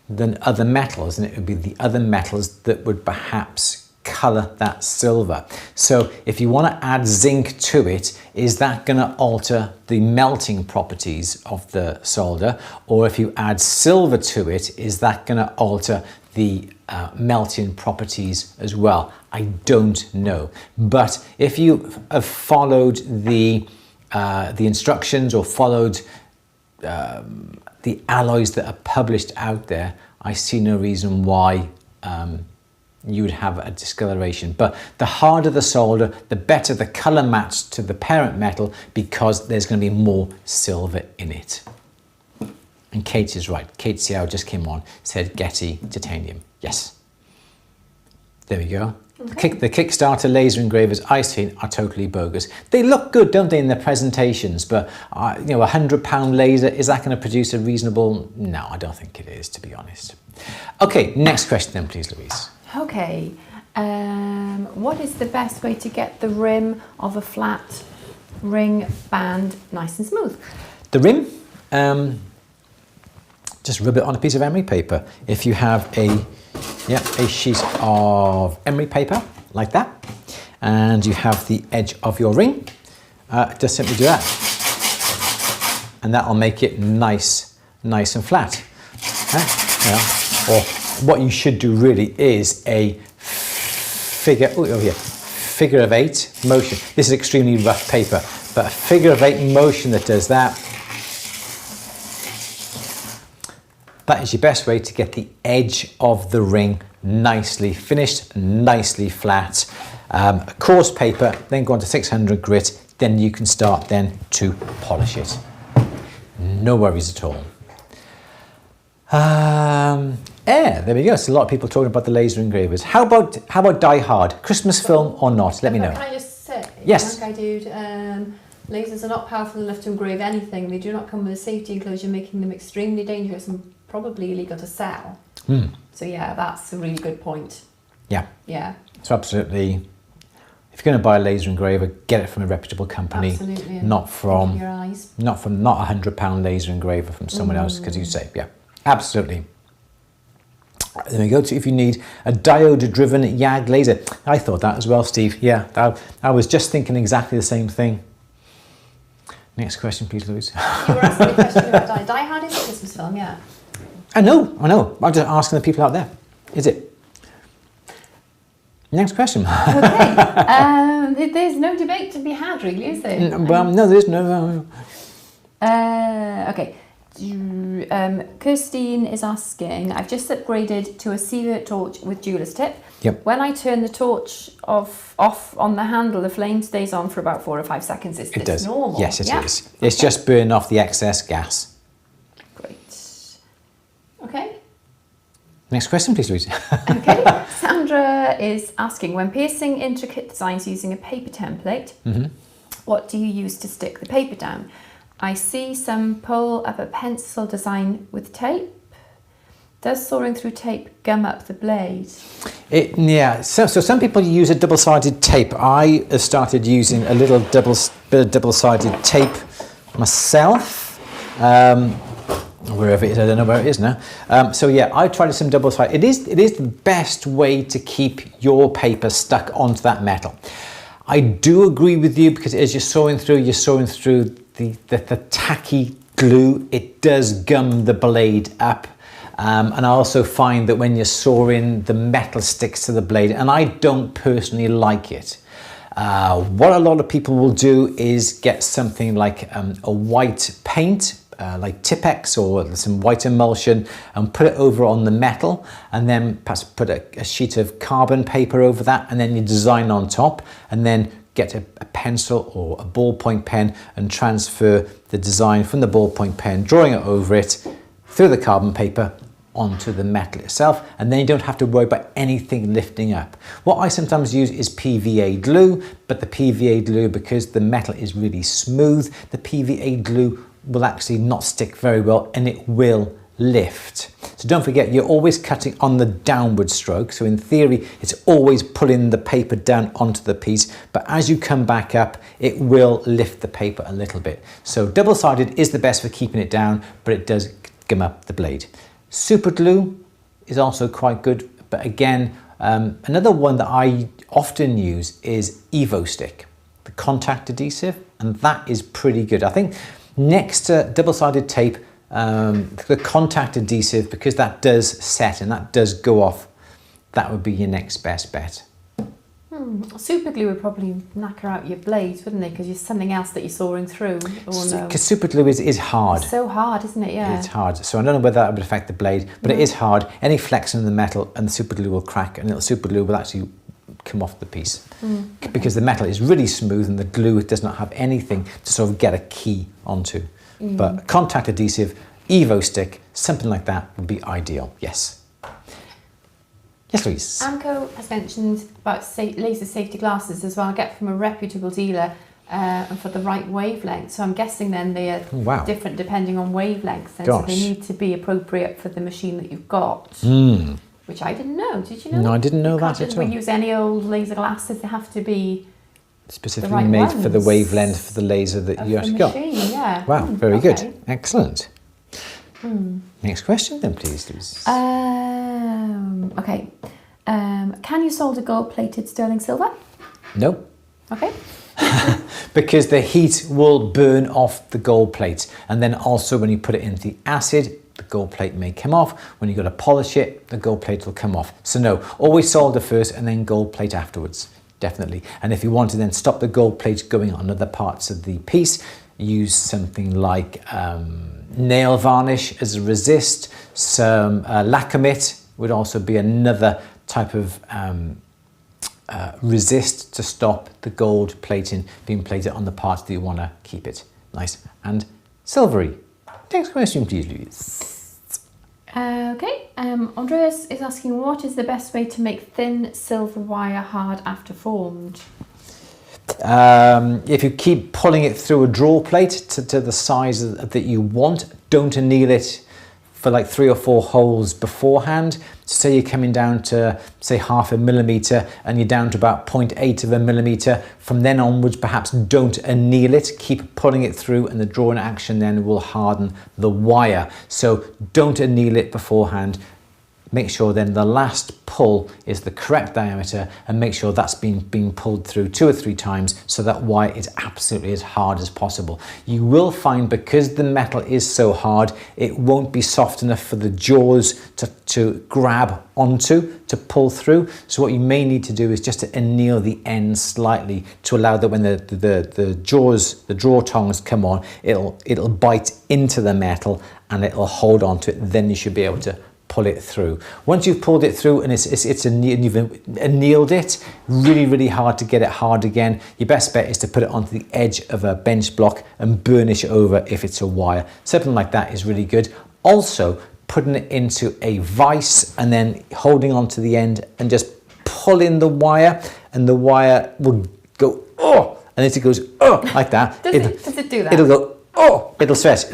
than other metals, and it would be the other metals that would perhaps colour that silver. So if you want to add zinc to it, is that going to alter the melting properties of the solder? Or if you add silver to it, is that going to alter the melting properties as well? I don't know. But if you have followed the instructions or followed the alloys that are published out there, I see no reason why you would have a discoloration. But the harder the solder, the better the colour match to the parent metal, because there's going to be more silver in it. And Kate is right. Kate Xiao just came on, said Getty titanium. Yes. There we go. Okay. The Kickstarter laser engravers I've seen are totally bogus. They look good, don't they, in their presentations, but you know, £100 laser, is that going to produce a reasonable? No, I don't think it is, to be honest. Okay, next question then, please, Louise. Okay, what is the best way to get the rim of a flat ring band nice and smooth? The rim, just rub it on a piece of emery paper. If you have a sheet of emery paper like that, and you have the edge of your ring, just simply do that, and that'll make it nice and flat. Or what you should do really is a figure of 8 motion. This is extremely rough paper, but a figure of 8 motion that does that. That is your best way to get the edge of the ring nicely finished, nicely flat. A coarse paper, then go on to 600 grit, then you can start then to polish it. No worries at all. There we go. So a lot of people talking about the laser engravers. How about Die Hard? Christmas film or not? Let me know. Can I just say, yes. like I do, lasers are not powerful enough to engrave anything. They do not come with a safety enclosure, making them extremely dangerous and probably illegal to sell. So yeah, that's a really good point. Yeah. Yeah. So absolutely, if you're going to buy a laser engraver, get it from a reputable company. Absolutely. Not from your eyes. Not a £100 laser engraver from someone else, because you say, yeah, absolutely. There we go. So if you need a diode-driven YAG laser, I thought that as well, Steve. Yeah, I was just thinking exactly the same thing. Next question, please, Louise. You were asking a question about Die Hard is a Christmas film, yeah. I know. I'm just asking the people out there. Is it? Next question. Okay. There's no debate to be had, really, is there? Well, no, there is no. Okay. Kirstine is asking, I've just upgraded to a Seaver torch with jeweler's tip. Yep. When I turn the torch off on the handle, the flame stays on for about 4 or 5 seconds. Is this normal? Yes, it is. It's just burning off the excess gas. Great. Okay. Next question, please, Louise. Okay, Sandra is asking, when piercing intricate designs using a paper template, what do you use to stick the paper down? I see some pull up a pencil design with tape. Does sawing through tape gum up the blade? Yeah, so some people use a double-sided tape. I have started using a little double-sided tape myself. Wherever it is, I don't know where it is now. So yeah, I tried some double-sided. It is the best way to keep your paper stuck onto that metal. I do agree with you, because as you're sawing through the tacky glue. It does gum the blade up. And I also find that when you're sawing, the metal sticks to the blade, and I don't personally like it. What a lot of people will do is get something like a white paint, like Tipex or some white emulsion, and put it over on the metal, and then perhaps put a sheet of carbon paper over that, and then you design on top, and then get a pencil or a ballpoint pen and transfer the design from the ballpoint pen, drawing it over it, through the carbon paper, onto the metal itself, and then you don't have to worry about anything lifting up. What I sometimes use is PVA glue, but the PVA glue, because the metal is really smooth, the PVA glue will actually not stick very well, and it will lift. So don't forget, you're always cutting on the downward stroke, so in theory it's always pulling the paper down onto the piece, but as you come back up, it will lift the paper a little bit. So double-sided is the best for keeping it down, but it does gum up the blade. Super glue is also quite good, but again, another one that I often use is Evo Stick, the contact adhesive, and that is pretty good. I think next to double-sided tape, the contact adhesive, because that does set and that does go off, that would be your next best bet. Super glue would probably knacker out your blades, wouldn't it? Because you're something else that you're sawing through. Because super glue is hard. It's so hard, isn't it? Yeah. It's hard. So I don't know whether that would affect the blade, but it is hard. Any flex in the metal and the super glue will crack, and the super glue will actually come off the piece. Because the metal is really smooth and the glue does not have anything to sort of get a key onto. But contact adhesive, Evo Stick, something like that would be ideal. Yes. Yes, Louise. Amco has mentioned about laser safety glasses as well. I get from a reputable dealer, and for the right wavelength. So I'm guessing then they are different depending on wavelength. And so they need to be appropriate for the machine that you've got. Which I didn't know. Did you know? No, I didn't know that at all. We use any old laser glasses. They have to be specifically made for the wavelength for the laser that you actually got. Yeah. Wow, very good. Excellent. Next question then, please, Louise. Okay. Can you solder gold-plated sterling silver? No. Okay. Because the heat will burn off the gold plate, and then also when you put it into the acid, the gold plate may come off. When you go to polish it, the gold plate will come off. So no, always solder first and then gold plate afterwards, definitely. And if you want to then stop the gold plate going on other parts of the piece, use something like nail varnish as a resist. Some lacquermit would also be another type of resist to stop the gold plating being plated on the parts that you want to keep it nice and silvery. Next question, please, Louise. Okay. Andreas is asking, what is the best way to make thin silver wire hard after formed? If you keep pulling it through a draw plate to the size that you want, don't anneal it for like 3 or 4 holes beforehand. So say you're coming down to say 0.5 millimeter and you're down to about 0.8 of a millimeter. From then onwards, perhaps don't anneal it, keep pulling it through, and the drawing action then will harden the wire. So don't anneal it beforehand. Make sure then the last pull is the correct diameter, and make sure that's being pulled through 2 or 3 times so that wire is absolutely as hard as possible. You will find, because the metal is so hard, it won't be soft enough for the jaws to grab onto, to pull through. So what you may need to do is just to anneal the ends slightly to allow that when the jaws, the draw tongs come on, it'll bite into the metal and it'll hold on to it. Then you should be able to pull it through. Once you've pulled it through and you've annealed it, really hard to get it hard again, your best bet is to put it onto the edge of a bench block and burnish over if it's a wire. Something like that is really good. Also, putting it into a vise and then holding on to the end and just pulling the wire, and the wire will go, oh, and as it goes, oh, like that. Does it do that? It'll go, oh, it'll stretch.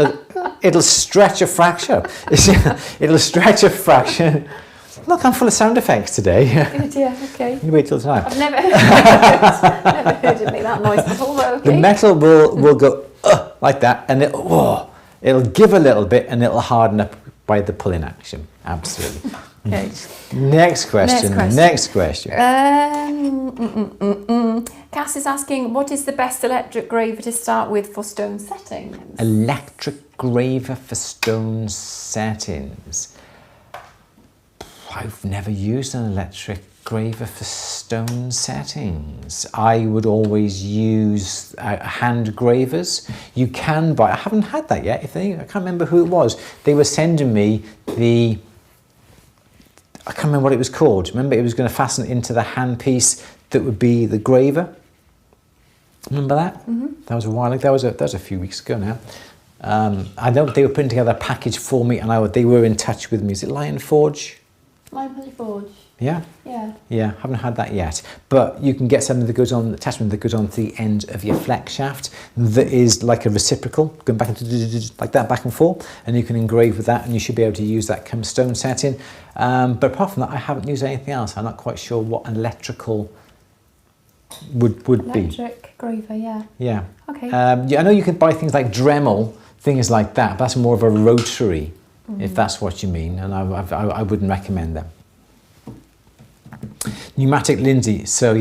It'll stretch a fraction. It'll stretch a fraction. Look, I'm full of sound effects today. Good, yeah, okay. You wait till tonight. I've never heard it make that noise before, but okay. The metal will go like that, and it'll give a little bit, and it'll harden up by the pulling action. Absolutely. Okay. Next question. Cass is asking, what is the best electric graver to start with for stone settings? Electric graver for stone settings. I've never used an electric graver for stone settings. I would always use hand gravers. You can buy, I haven't had that yet. I can't remember who it was. They were sending me I can't remember what it was called. Remember, it was going to fasten into the handpiece that would be the graver. Remember that? Mm-hmm. That was a while ago. That was a few weeks ago now. I know they were putting together a package for me, and they were in touch with me. Is it Lion Forge? Lion Forge. Yeah? Yeah. Yeah, haven't had that yet. But you can get something that goes on, attachment that goes on to the end of your flex shaft that is like a reciprocal, going back into like that, back and forth, and you can engrave with that, and you should be able to use that come stone setting. But apart from that, I haven't used anything else. I'm not quite sure what electrical would be. Electric graver, yeah. Yeah. Okay. Yeah, I know you can buy things like Dremel, things like that, but that's more of a rotary, if that's what you mean, and I wouldn't recommend them. Pneumatic Lindsay. So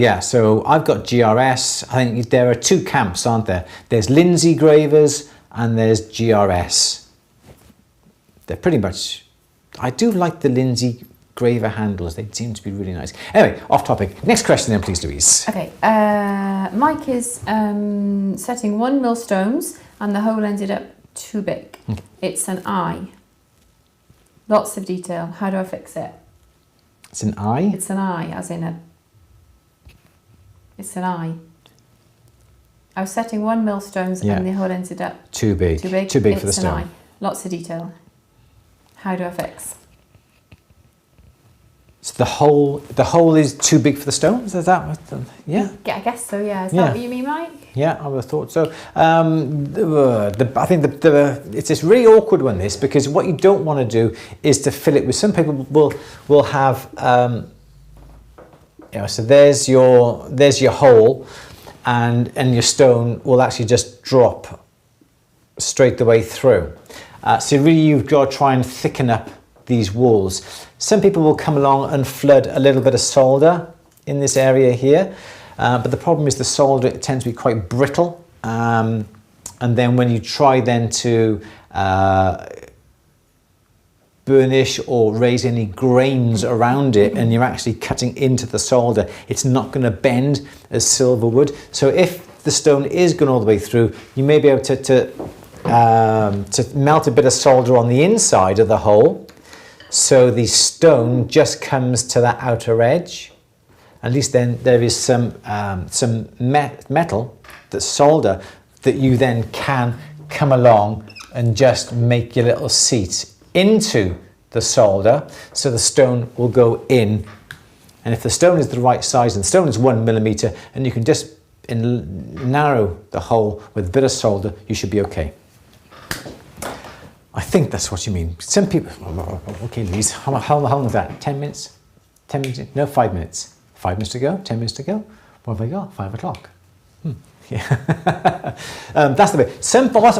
I've got GRS. I think there are two camps, aren't there? There's Lindsay gravers and there's GRS. They're pretty much, I do like the Lindsay graver handles. They seem to be really nice. Anyway, off topic. Next question then, please, Louise. Okay. Mike is setting 1 mil stones and the hole ended up too big. Okay. It's an eye. Lots of detail. How do I fix it? It's an eye? It's an eye, as in it's an eye. I was setting 1 mil stones and the hole ended up too big. Too big for the It's stone. an eye. Lots of detail. How do I fix? So the hole is too big for the stone? Is that what? Yeah. I guess so, yeah. Is that what you mean, Mike? Yeah, I would have thought so. I think it's this really awkward one, this, because what you don't want to do is to fill it with, some people will have, so there's your hole, and your stone will actually just drop straight the way through. So really you've got to try and thicken up these walls. Some people will come along and flood a little bit of solder in this area here. But the problem is the solder, it tends to be quite brittle, and then when you try then to burnish or raise any grains around it and you're actually cutting into the solder, it's not going to bend as silver would. So if the stone is going all the way through, you may be able to melt a bit of solder on the inside of the hole, so the stone just comes to that outer edge. At least then there is some metal, that's solder, that you then can come along and just make your little seat into the solder, so the stone will go in. And if the stone is the right size, and the stone is 1 millimeter, and you can just narrow the hole with a bit of solder, you should be okay. I think that's what you mean. Some people, okay, Louise, how long is that? 10 minutes? 10 minutes? No, 5 minutes. 5 minutes to go, 10 minutes to go. What have I got? 5 o'clock. Yeah. That's the bit.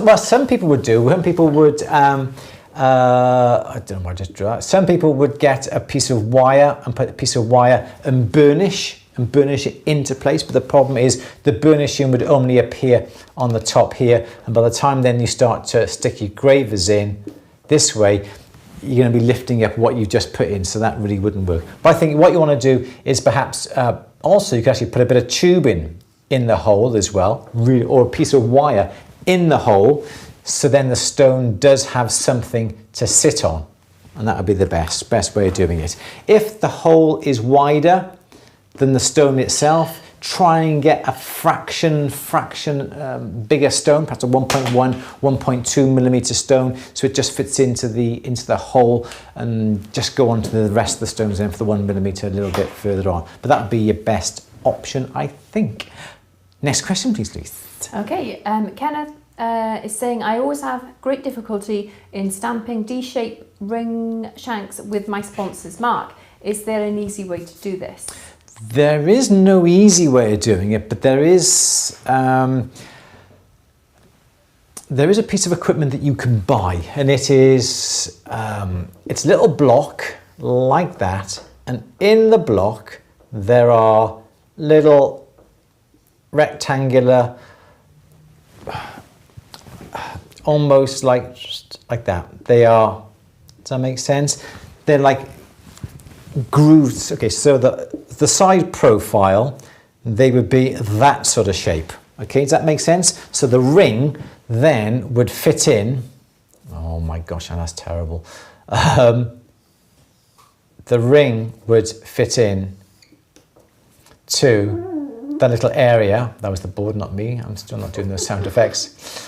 What some people would do, when people would, I don't know what I just drew out. Some people would get a piece of wire and put a piece of wire and burnish it into place. But the problem is the burnishing would only appear on the top here. And by the time then you start to stick your gravers in this way, you're going to be lifting up what you've just put in, so that really wouldn't work. But I think what you want to do is perhaps also you can actually put a bit of tubing in the hole as well, or a piece of wire in the hole, so then the stone does have something to sit on, and that would be the best way of doing it. If the hole is wider than the stone itself, try and get a fraction bigger stone, perhaps a 1.1, 1.2 millimeter stone, so it just fits into the hole, and just go on to the rest of the stones then for the 1 millimeter a little bit further on. But that would be your best option, I think. Next question, please, Louise. Okay, Kenneth is saying, I always have great difficulty in stamping D-shaped ring shanks with my sponsor's mark. Is there an easy way to do this? There is no easy way of doing it, but there is a piece of equipment that you can buy, and it's a little block like that, and in the block there are little rectangular, almost like that. They are, does that make sense? They're like grooves. Okay, so the side profile, they would be that sort of shape. Okay, does that make sense? So the ring then would fit in. Oh my gosh, that's terrible. The ring would fit in to that little area. That was the board, not me. I'm still not doing those sound effects.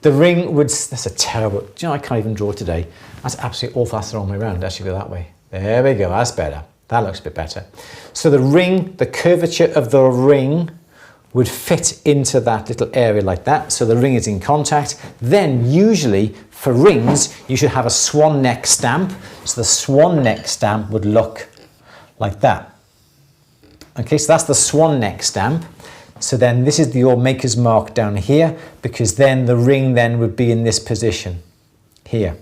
The ring would, that's a terrible, do you know, I can't even draw today. That's absolutely awful. That's the wrong way around. Actually go that way. There we go, that's better. That looks a bit better. So the ring, the curvature of the ring would fit into that little area like that. So the ring is in contact. Then usually for rings, you should have a swan neck stamp. So the swan neck stamp would look like that. Okay, so that's the swan neck stamp. So then this is your maker's mark down here, because then the ring then would be in this position here.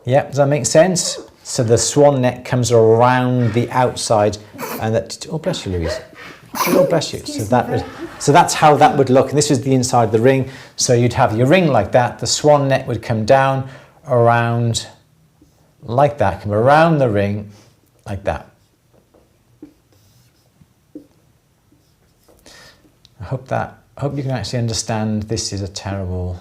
Yeah, does that make sense? So the swan neck comes around the outside, and that, oh bless you, Louise. Oh bless you. So that's how that would look. And this is the inside of the ring. So you'd have your ring like that. The swan neck would come down around like that, come around the ring like that. I hope you can actually understand. This is a terrible.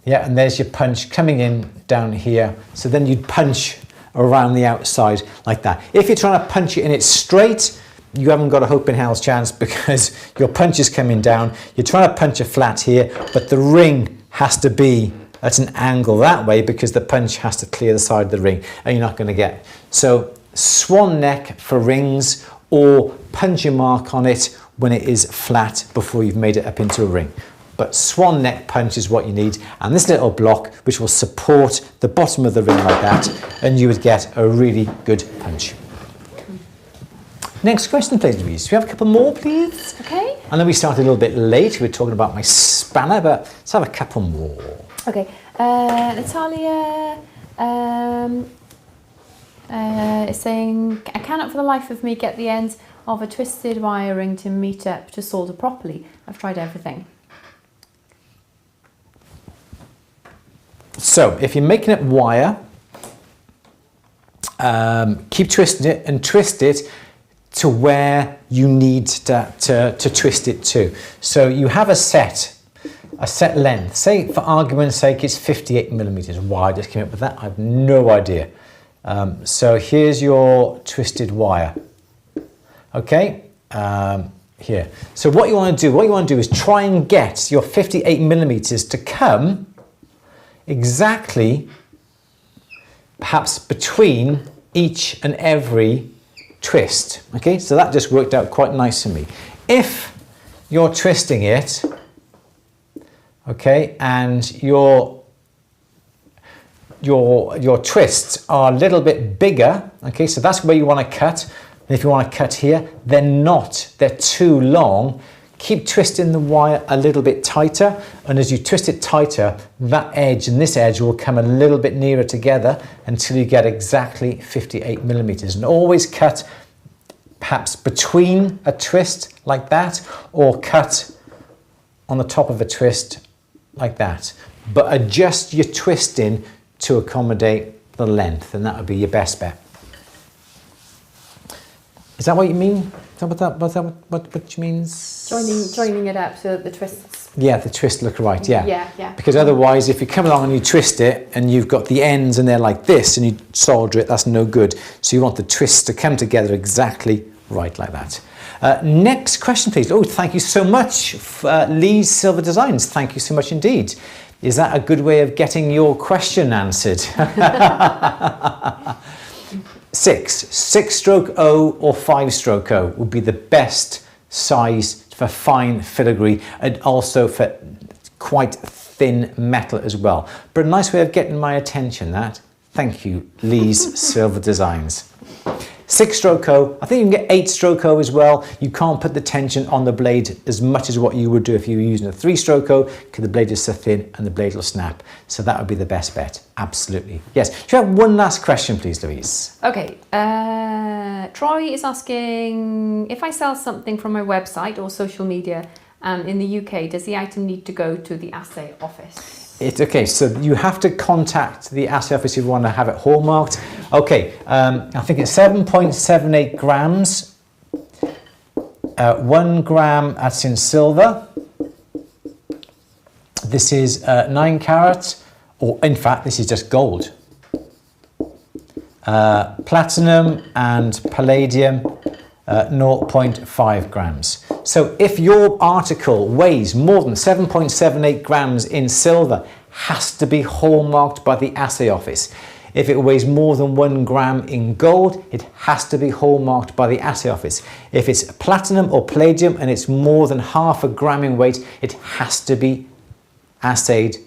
Yeah, and there's your punch coming in down here. So then you'd punch around the outside like that. If you're trying to punch it in it straight, you haven't got a hope in hell's chance, because your punch is coming down. You're trying to punch a flat here, but the ring has to be at an angle that way, because the punch has to clear the side of the ring, and you're not going to get. So swan neck for rings, or punch your mark on it when it is flat before you've made it up into a ring. But swan neck punch is what you need, and this little block which will support the bottom of the ring like that, and you would get a really good punch. Next question, please, Louise. Do we have a couple more, please? Okay. I know we started a little bit late. We were talking about my spanner, but let's have a couple more. Okay. Natalia is saying, I cannot for the life of me get the ends of a twisted wire ring to meet up to solder properly. I've tried everything. So if you're making it wire, keep twisting it and twist it to where you need to twist it to. So you have a set length. Say, for argument's sake, it's 58 millimeters. Why I just came up with that, I have no idea. So here's your twisted wire. Okay, here. So what you want to do is try and get your 58 millimeters to come exactly, perhaps between each and every twist. Okay, so that just worked out quite nice for me. If you're twisting it, okay, and your twists are a little bit bigger, okay, so that's where you want to cut. And if you want to cut here, they're too long. Keep twisting the wire a little bit tighter, and as you twist it tighter, that edge and this edge will come a little bit nearer together until you get exactly 58 millimeters. And always cut perhaps between a twist like that, or cut on the top of a twist like that. But adjust your twisting to accommodate the length, and that would be your best bet. Is that what you mean? Is that what you mean? Joining it up so that the twists. Yeah, the twist look right, yeah. Yeah. Because otherwise, if you come along and you twist it and you've got the ends and they're like this and you solder it, that's no good. So you want the twists to come together exactly right like that. Next question, please. Oh, thank you so much, Lee's Silver Designs. Thank you so much indeed. Is that a good way of getting your question answered? 6-stroke O or 5-stroke O would be the best size for fine filigree and also for quite thin metal as well. But a nice way of getting my attention, that. Thank you, Lee's Silver Designs. 6-stroke O, I think you can get 8-stroke O as well. You can't put the tension on the blade as much as what you would do if you were using a 3-stroke O, because the blade is so thin and the blade will snap. So that would be the best bet, absolutely. Yes, do you have one last question, please, Louise? Okay, Troy is asking, if I sell something from my website or social media and in the UK, does the item need to go to the assay office? It's okay, so you have to contact the assay office if you want to have it hallmarked. Okay, I think it's 7.78 grams, 1 gram, that's in silver. This is 9 carat, or in fact, this is just gold. Platinum and palladium, 0.5 grams. So if your article weighs more than 7.78 grams in silver, has to be hallmarked by the assay office. If it weighs more than 1 gram in gold, it has to be hallmarked by the assay office. If it's platinum or palladium and it's more than half a gram in weight, it has to be assayed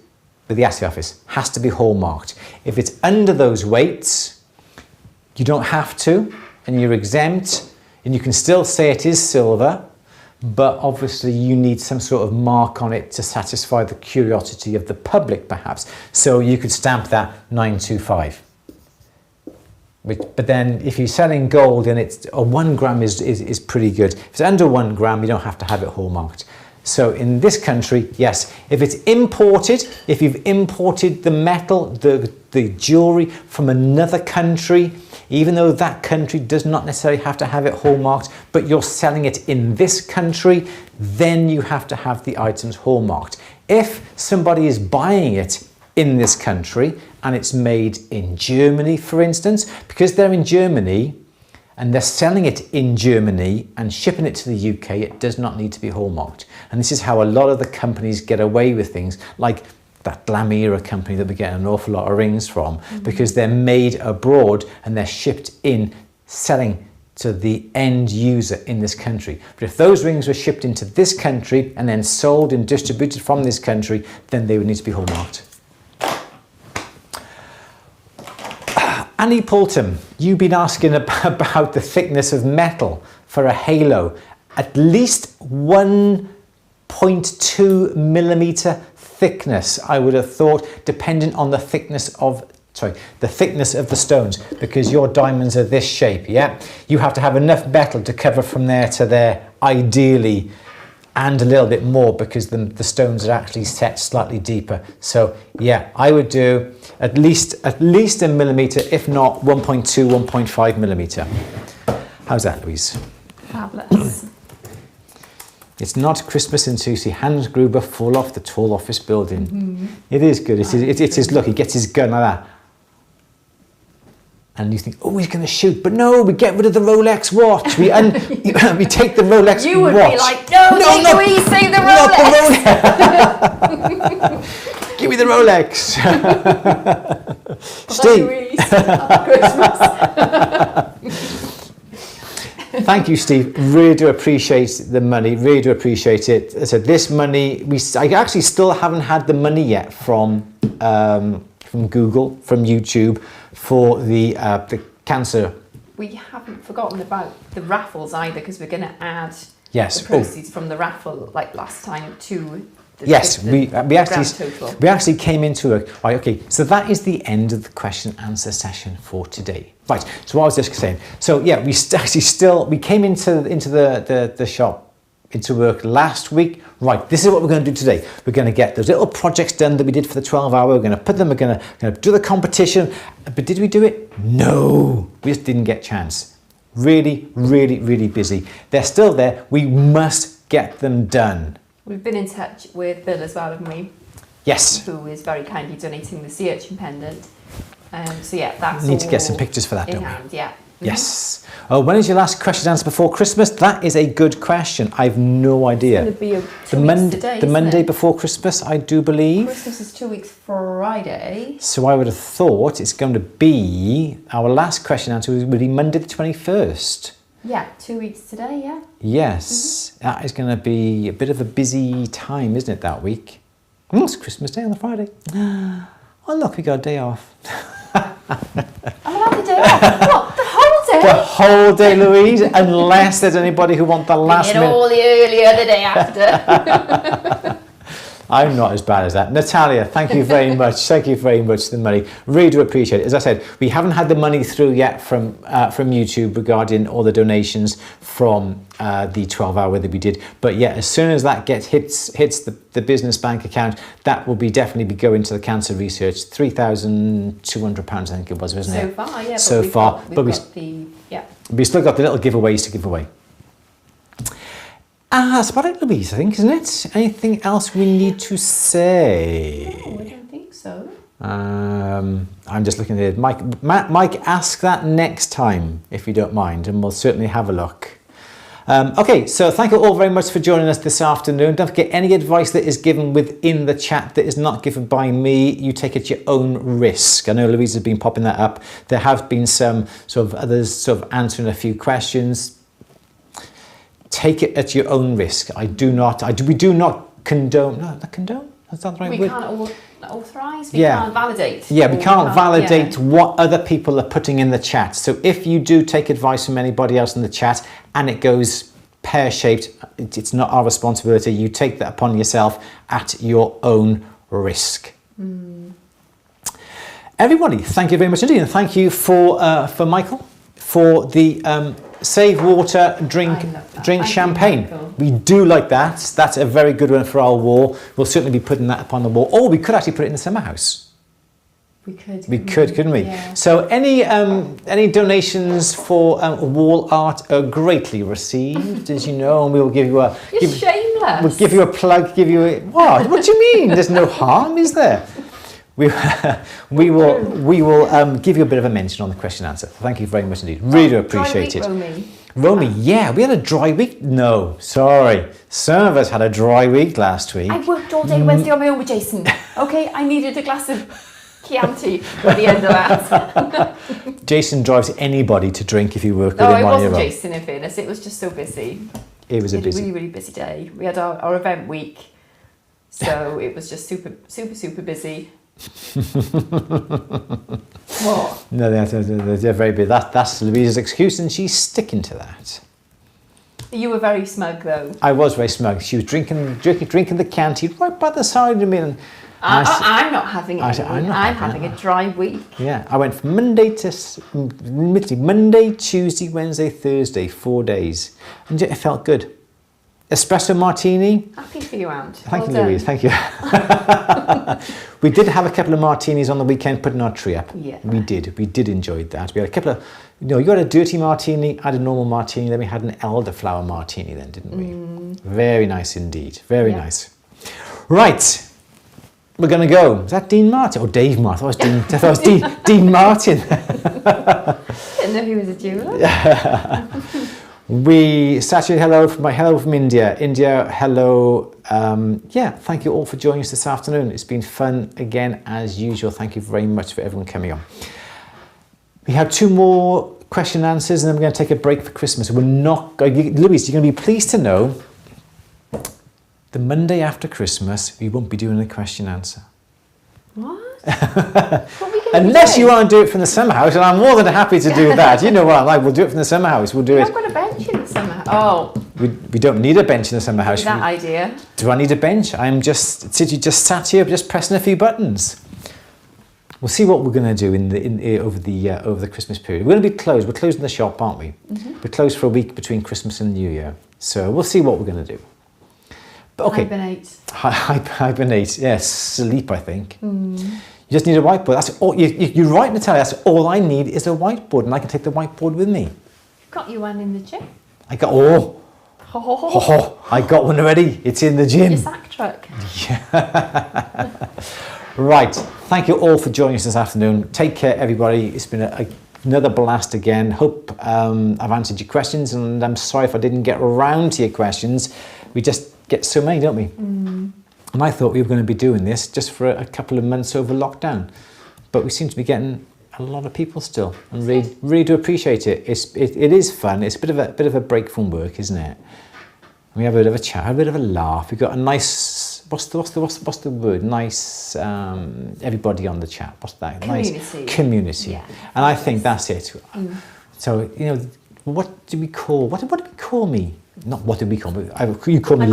with the assay office, has to be hallmarked. If it's under those weights, you don't have to, and you're exempt, and you can still say it is silver, but obviously you need some sort of mark on it to satisfy the curiosity of the public, perhaps. So you could stamp that 925. But then if you're selling gold and it's 1 gram is pretty good. If it's under 1 gram, you don't have to have it hallmarked. So in this country, yes, if it's imported, if you've imported the metal, the jewellery from another country, even though that country does not necessarily have to have it hallmarked, but you're selling it in this country, then you have to have the items hallmarked. If somebody is buying it in this country and it's made in Germany, for instance, because they're in Germany and they're selling it in Germany and shipping it to the UK, it does not need to be hallmarked. And this is how a lot of the companies get away with things, like that Glamira company that we get an awful lot of rings from, because they're made abroad and they're shipped in, selling to the end user in this country. But if those rings were shipped into this country and then sold and distributed from this country, then they would need to be hallmarked. Annie Poulton, you've been asking about the thickness of metal for a halo. At least 1.2 millimeter thickness, I would have thought, depending on the thickness of the stones, because your diamonds are this shape, yeah? You have to have enough metal to cover from there to there, ideally, and a little bit more because the stones are actually set slightly deeper. So yeah, I would do at least a millimetre, if not 1.2, 1.5 millimetre. How's that, Louise? Fabulous. It's not Christmas in Susie. Hans Gruber fall off the tall office building. It is good. It's his look. He gets his gun like that. And you think, oh, he's going to shoot. But no, we get rid of the Rolex watch. We take the Rolex watch. You would be like, no, Louise, save the Rolex. Give me the Rolex. Steve. Thank you, Steve. Really do appreciate the money. Really do appreciate it. I said this money. I actually still haven't had the money yet from Google, from YouTube, for the cancer. We haven't forgotten about the raffles either, because we're going to add the proceeds from the raffle, like last time, to the we actually came into it. Right, okay, so that is the end of the question answer session for today. Right, so what I was just saying. So yeah, we came into the shop, into work last week. Right, this is what we're going to do today. We're going to get those little projects done that we did for the 12 hour. We're going to put them, we're going to do the competition. But did we do it? No, we just didn't get a chance. Really, really, really busy. They're still there. We must get them done. We've been in touch with Bill as well, haven't we? Yes. Who is very kindly donating the sea urchin pendant. So yeah, that's we need to get some pictures for that, don't we? Yeah. Yes. Oh, when is your last question answer before Christmas? That is a good question. I've no idea. It's going to be 2 weeks today, the Monday it? before Christmas, I do believe. Christmas is 2 weeks Friday. So I would have thought it's going to be, our last question answer would be Monday the 21st. Yeah, 2 weeks today, yeah. Yes, that is going to be a bit of a busy time, isn't it, that week? It's Christmas Day on the Friday. Oh, look, we got a day off. I'm allowed the day off. What? The whole day? The whole day, Louise, unless there's anybody who wants the last minute. All the earlier the day after. I'm not as bad as that. Natalia, thank you very much. Thank you very much for the money. Really do appreciate it. As I said, we haven't had the money through yet from YouTube regarding all the donations from the 12-hour that we did. But yeah, as soon as that hits the business bank account, that will definitely be going to the cancer research. £3,200, I think it was, wasn't it? So far, yeah. So far, but we still got the little giveaways to give away. That's about it, Louise, I think, isn't it? Anything else we need to say? No, I don't think so. I'm just looking at it. Mike, ask that next time, if you don't mind, and we'll certainly have a look. Okay, so thank you all very much for joining us this afternoon. Don't forget, any advice that is given within the chat that is not given by me, you take at your own risk. I know Louise has been popping that up. There have been some sort of others sort of answering a few questions. Take it at your own risk. We do not condone. No, not condone. That's not the right word. We can't authorise. We can't validate. Yeah, we can't validate what other people are putting in the chat. So if you do take advice from anybody else in the chat and it goes pear-shaped, it's not our responsibility. You take that upon yourself at your own risk. Everybody, thank you very much indeed, and thank you for Michael for the. Save water, drink champagne. We do like that. That's a very good one for our wall. We'll certainly be putting that upon the wall. Or we could actually put it in the summer house. We could. We could, couldn't we? Yeah. So any donations for wall art are greatly received, as you know, and we will give you a. You're shameless. We'll give you a plug. Give you a what? What do you mean? There's no harm, is there? We will give you a bit of a mention on the question answer. Thank you very much indeed. Really do appreciate it. Romy, yeah, we had a dry week. No, sorry. Some of us had a dry week last week. I worked all day Wednesday on my own with Jason. Okay, I needed a glass of Chianti at the end of that. Jason drives anybody to drink if you work with him. No, it wasn't Jason, in fairness. It was just so busy. It was a really, really busy day. We had our event week, so it was just super, super, super busy. What? No, they're very big. That's Louise's excuse, and she's sticking to that. You were very smug, though. I was very smug. She was drinking the Chianti right by the side of me, and I'm not having it. I'm having a dry week. Yeah, I went from Monday, Tuesday, Wednesday, Thursday, 4 days, and it felt good. Espresso martini. Happy for you, Ant. Thank you, Louise. Thank you. We did have a couple of martinis on the weekend putting our tree up. Yeah. We did enjoy that. We had a couple of, you had a dirty martini, I had a normal martini, then we had an elderflower martini then, didn't we? Very nice indeed. Very nice. Right. We're going to go. Is that Dean Martin? Or Dave Martin? I thought it was Dean Martin. I didn't know he was a jeweller. Hello from India. India, hello. Thank you all for joining us this afternoon. It's been fun again, as usual. Thank you very much for everyone coming on. We have 2 more question and answers, and then we're going to take a break for Christmas. Louise, you're going to be pleased to know the Monday after Christmas, we won't be doing a question and answer. What? Unless you want to do it from the summer house, and I'm more than happy to do that. You know what I'm like, we'll do it from the summer house. We'll do it. I've got a bench in the summer house. Oh. We don't need a bench in the summer house. That idea. Do I need a bench? I'm just sat here just pressing a few buttons. We'll see what we're going to do over the Christmas period. We're going to be closed. We're closing the shop, aren't we? Mm-hmm. We're closed for a week between Christmas and New Year. So we'll see what we're going to do. But okay. Hibernate. Yes, sleep, I think. You just need a whiteboard. That's all. You're right, Natalia. That's all I need is a whiteboard, and I can take the whiteboard with me. You've got you one in the gym. I got I got one already. It's in the gym. Your sack truck. Yeah. Right. Thank you all for joining us this afternoon. Take care, everybody. It's been a another blast again. Hope I've answered your questions, and I'm sorry if I didn't get around to your questions. We just get so many, don't we? And I thought we were going to be doing this just for a couple of months over lockdown, but we seem to be getting a lot of people still, and really do appreciate it. It is fun. It's a bit of a break from work, isn't it? We have a bit of a chat, a bit of a laugh. We've got a nice, what's the word? Nice, everybody on the chat. What's that? Community. Nice community. Yeah. And I think that's it. So, you know, what do we call me? Not what do we call me? You call me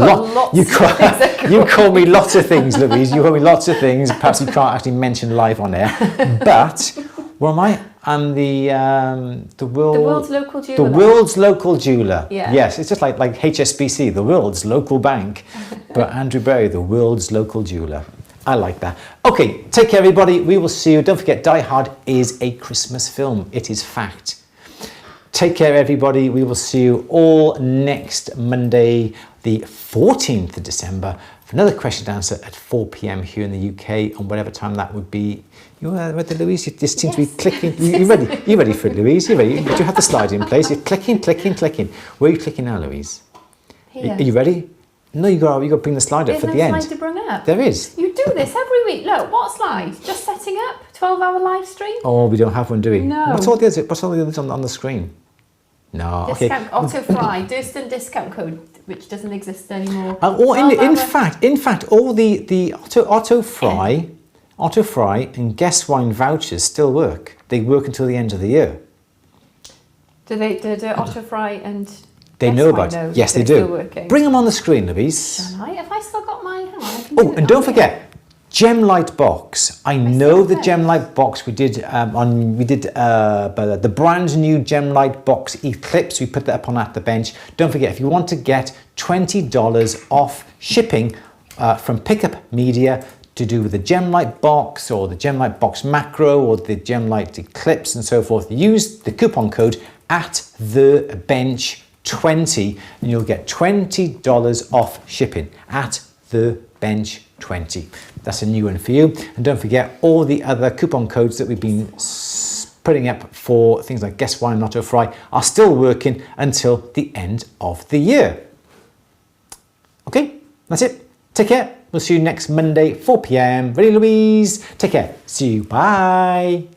you call me lots of things, Louise. You call me lots of things. Perhaps you can't actually mention live on air. But what am I? I'm the world's local jeweler. The world's local jeweler. Yeah. Yes, it's just like HSBC, the world's local bank. But Andrew Berry, the world's local jeweler. I like that. Okay, take care, everybody. We will see you. Don't forget, Die Hard is a Christmas film. It is fact. Take care, everybody. We will see you all next Monday, the 14th of December, for another question and answer at 4 p.m. here in the UK, on whatever time that would be. You ready, Louise? You just seem to be clicking. You ready? You ready for it, Louise? You ready? Do you have the slide in place? You're clicking. Where are you clicking now, Louise? Here. Are you ready? No, you got to bring the slide up for the end. There's no slide to bring up. There is. You do this every week. Look, what slide? Just setting up 12-hour live stream. Oh, we don't have one, do we? No. What's all the others on the screen? No. Discount, okay. Auto Fry, Durston discount code, which doesn't exist anymore. In fact, all the Auto Fry and Guess Wine vouchers still work. They work until the end of the year. Do Auto Fry and they know about it? Yes, they do. Bring them on the screen, Louise. Have I still got my? Hang on. Oh, and don't forget. Gemlight box. I know the Gemlight box we did the brand new Gemlight box Eclipse. We put that up on At The Bench. Don't forget, if you want to get $20 off shipping from Pickup Media to do with the Gemlight box or the Gemlight box macro or the Gemlight Eclipse and so forth, use the coupon code atthebench20 and you'll get $20 off shipping. atthebench20. That's a new one for you. And don't forget all the other coupon codes that we've been putting up for things like Guess Wine and Auto Fry are still working until the end of the year. Okay, that's it. Take care. We'll see you next Monday, 4 p.m. Ready, Louise? Take care. See you. Bye.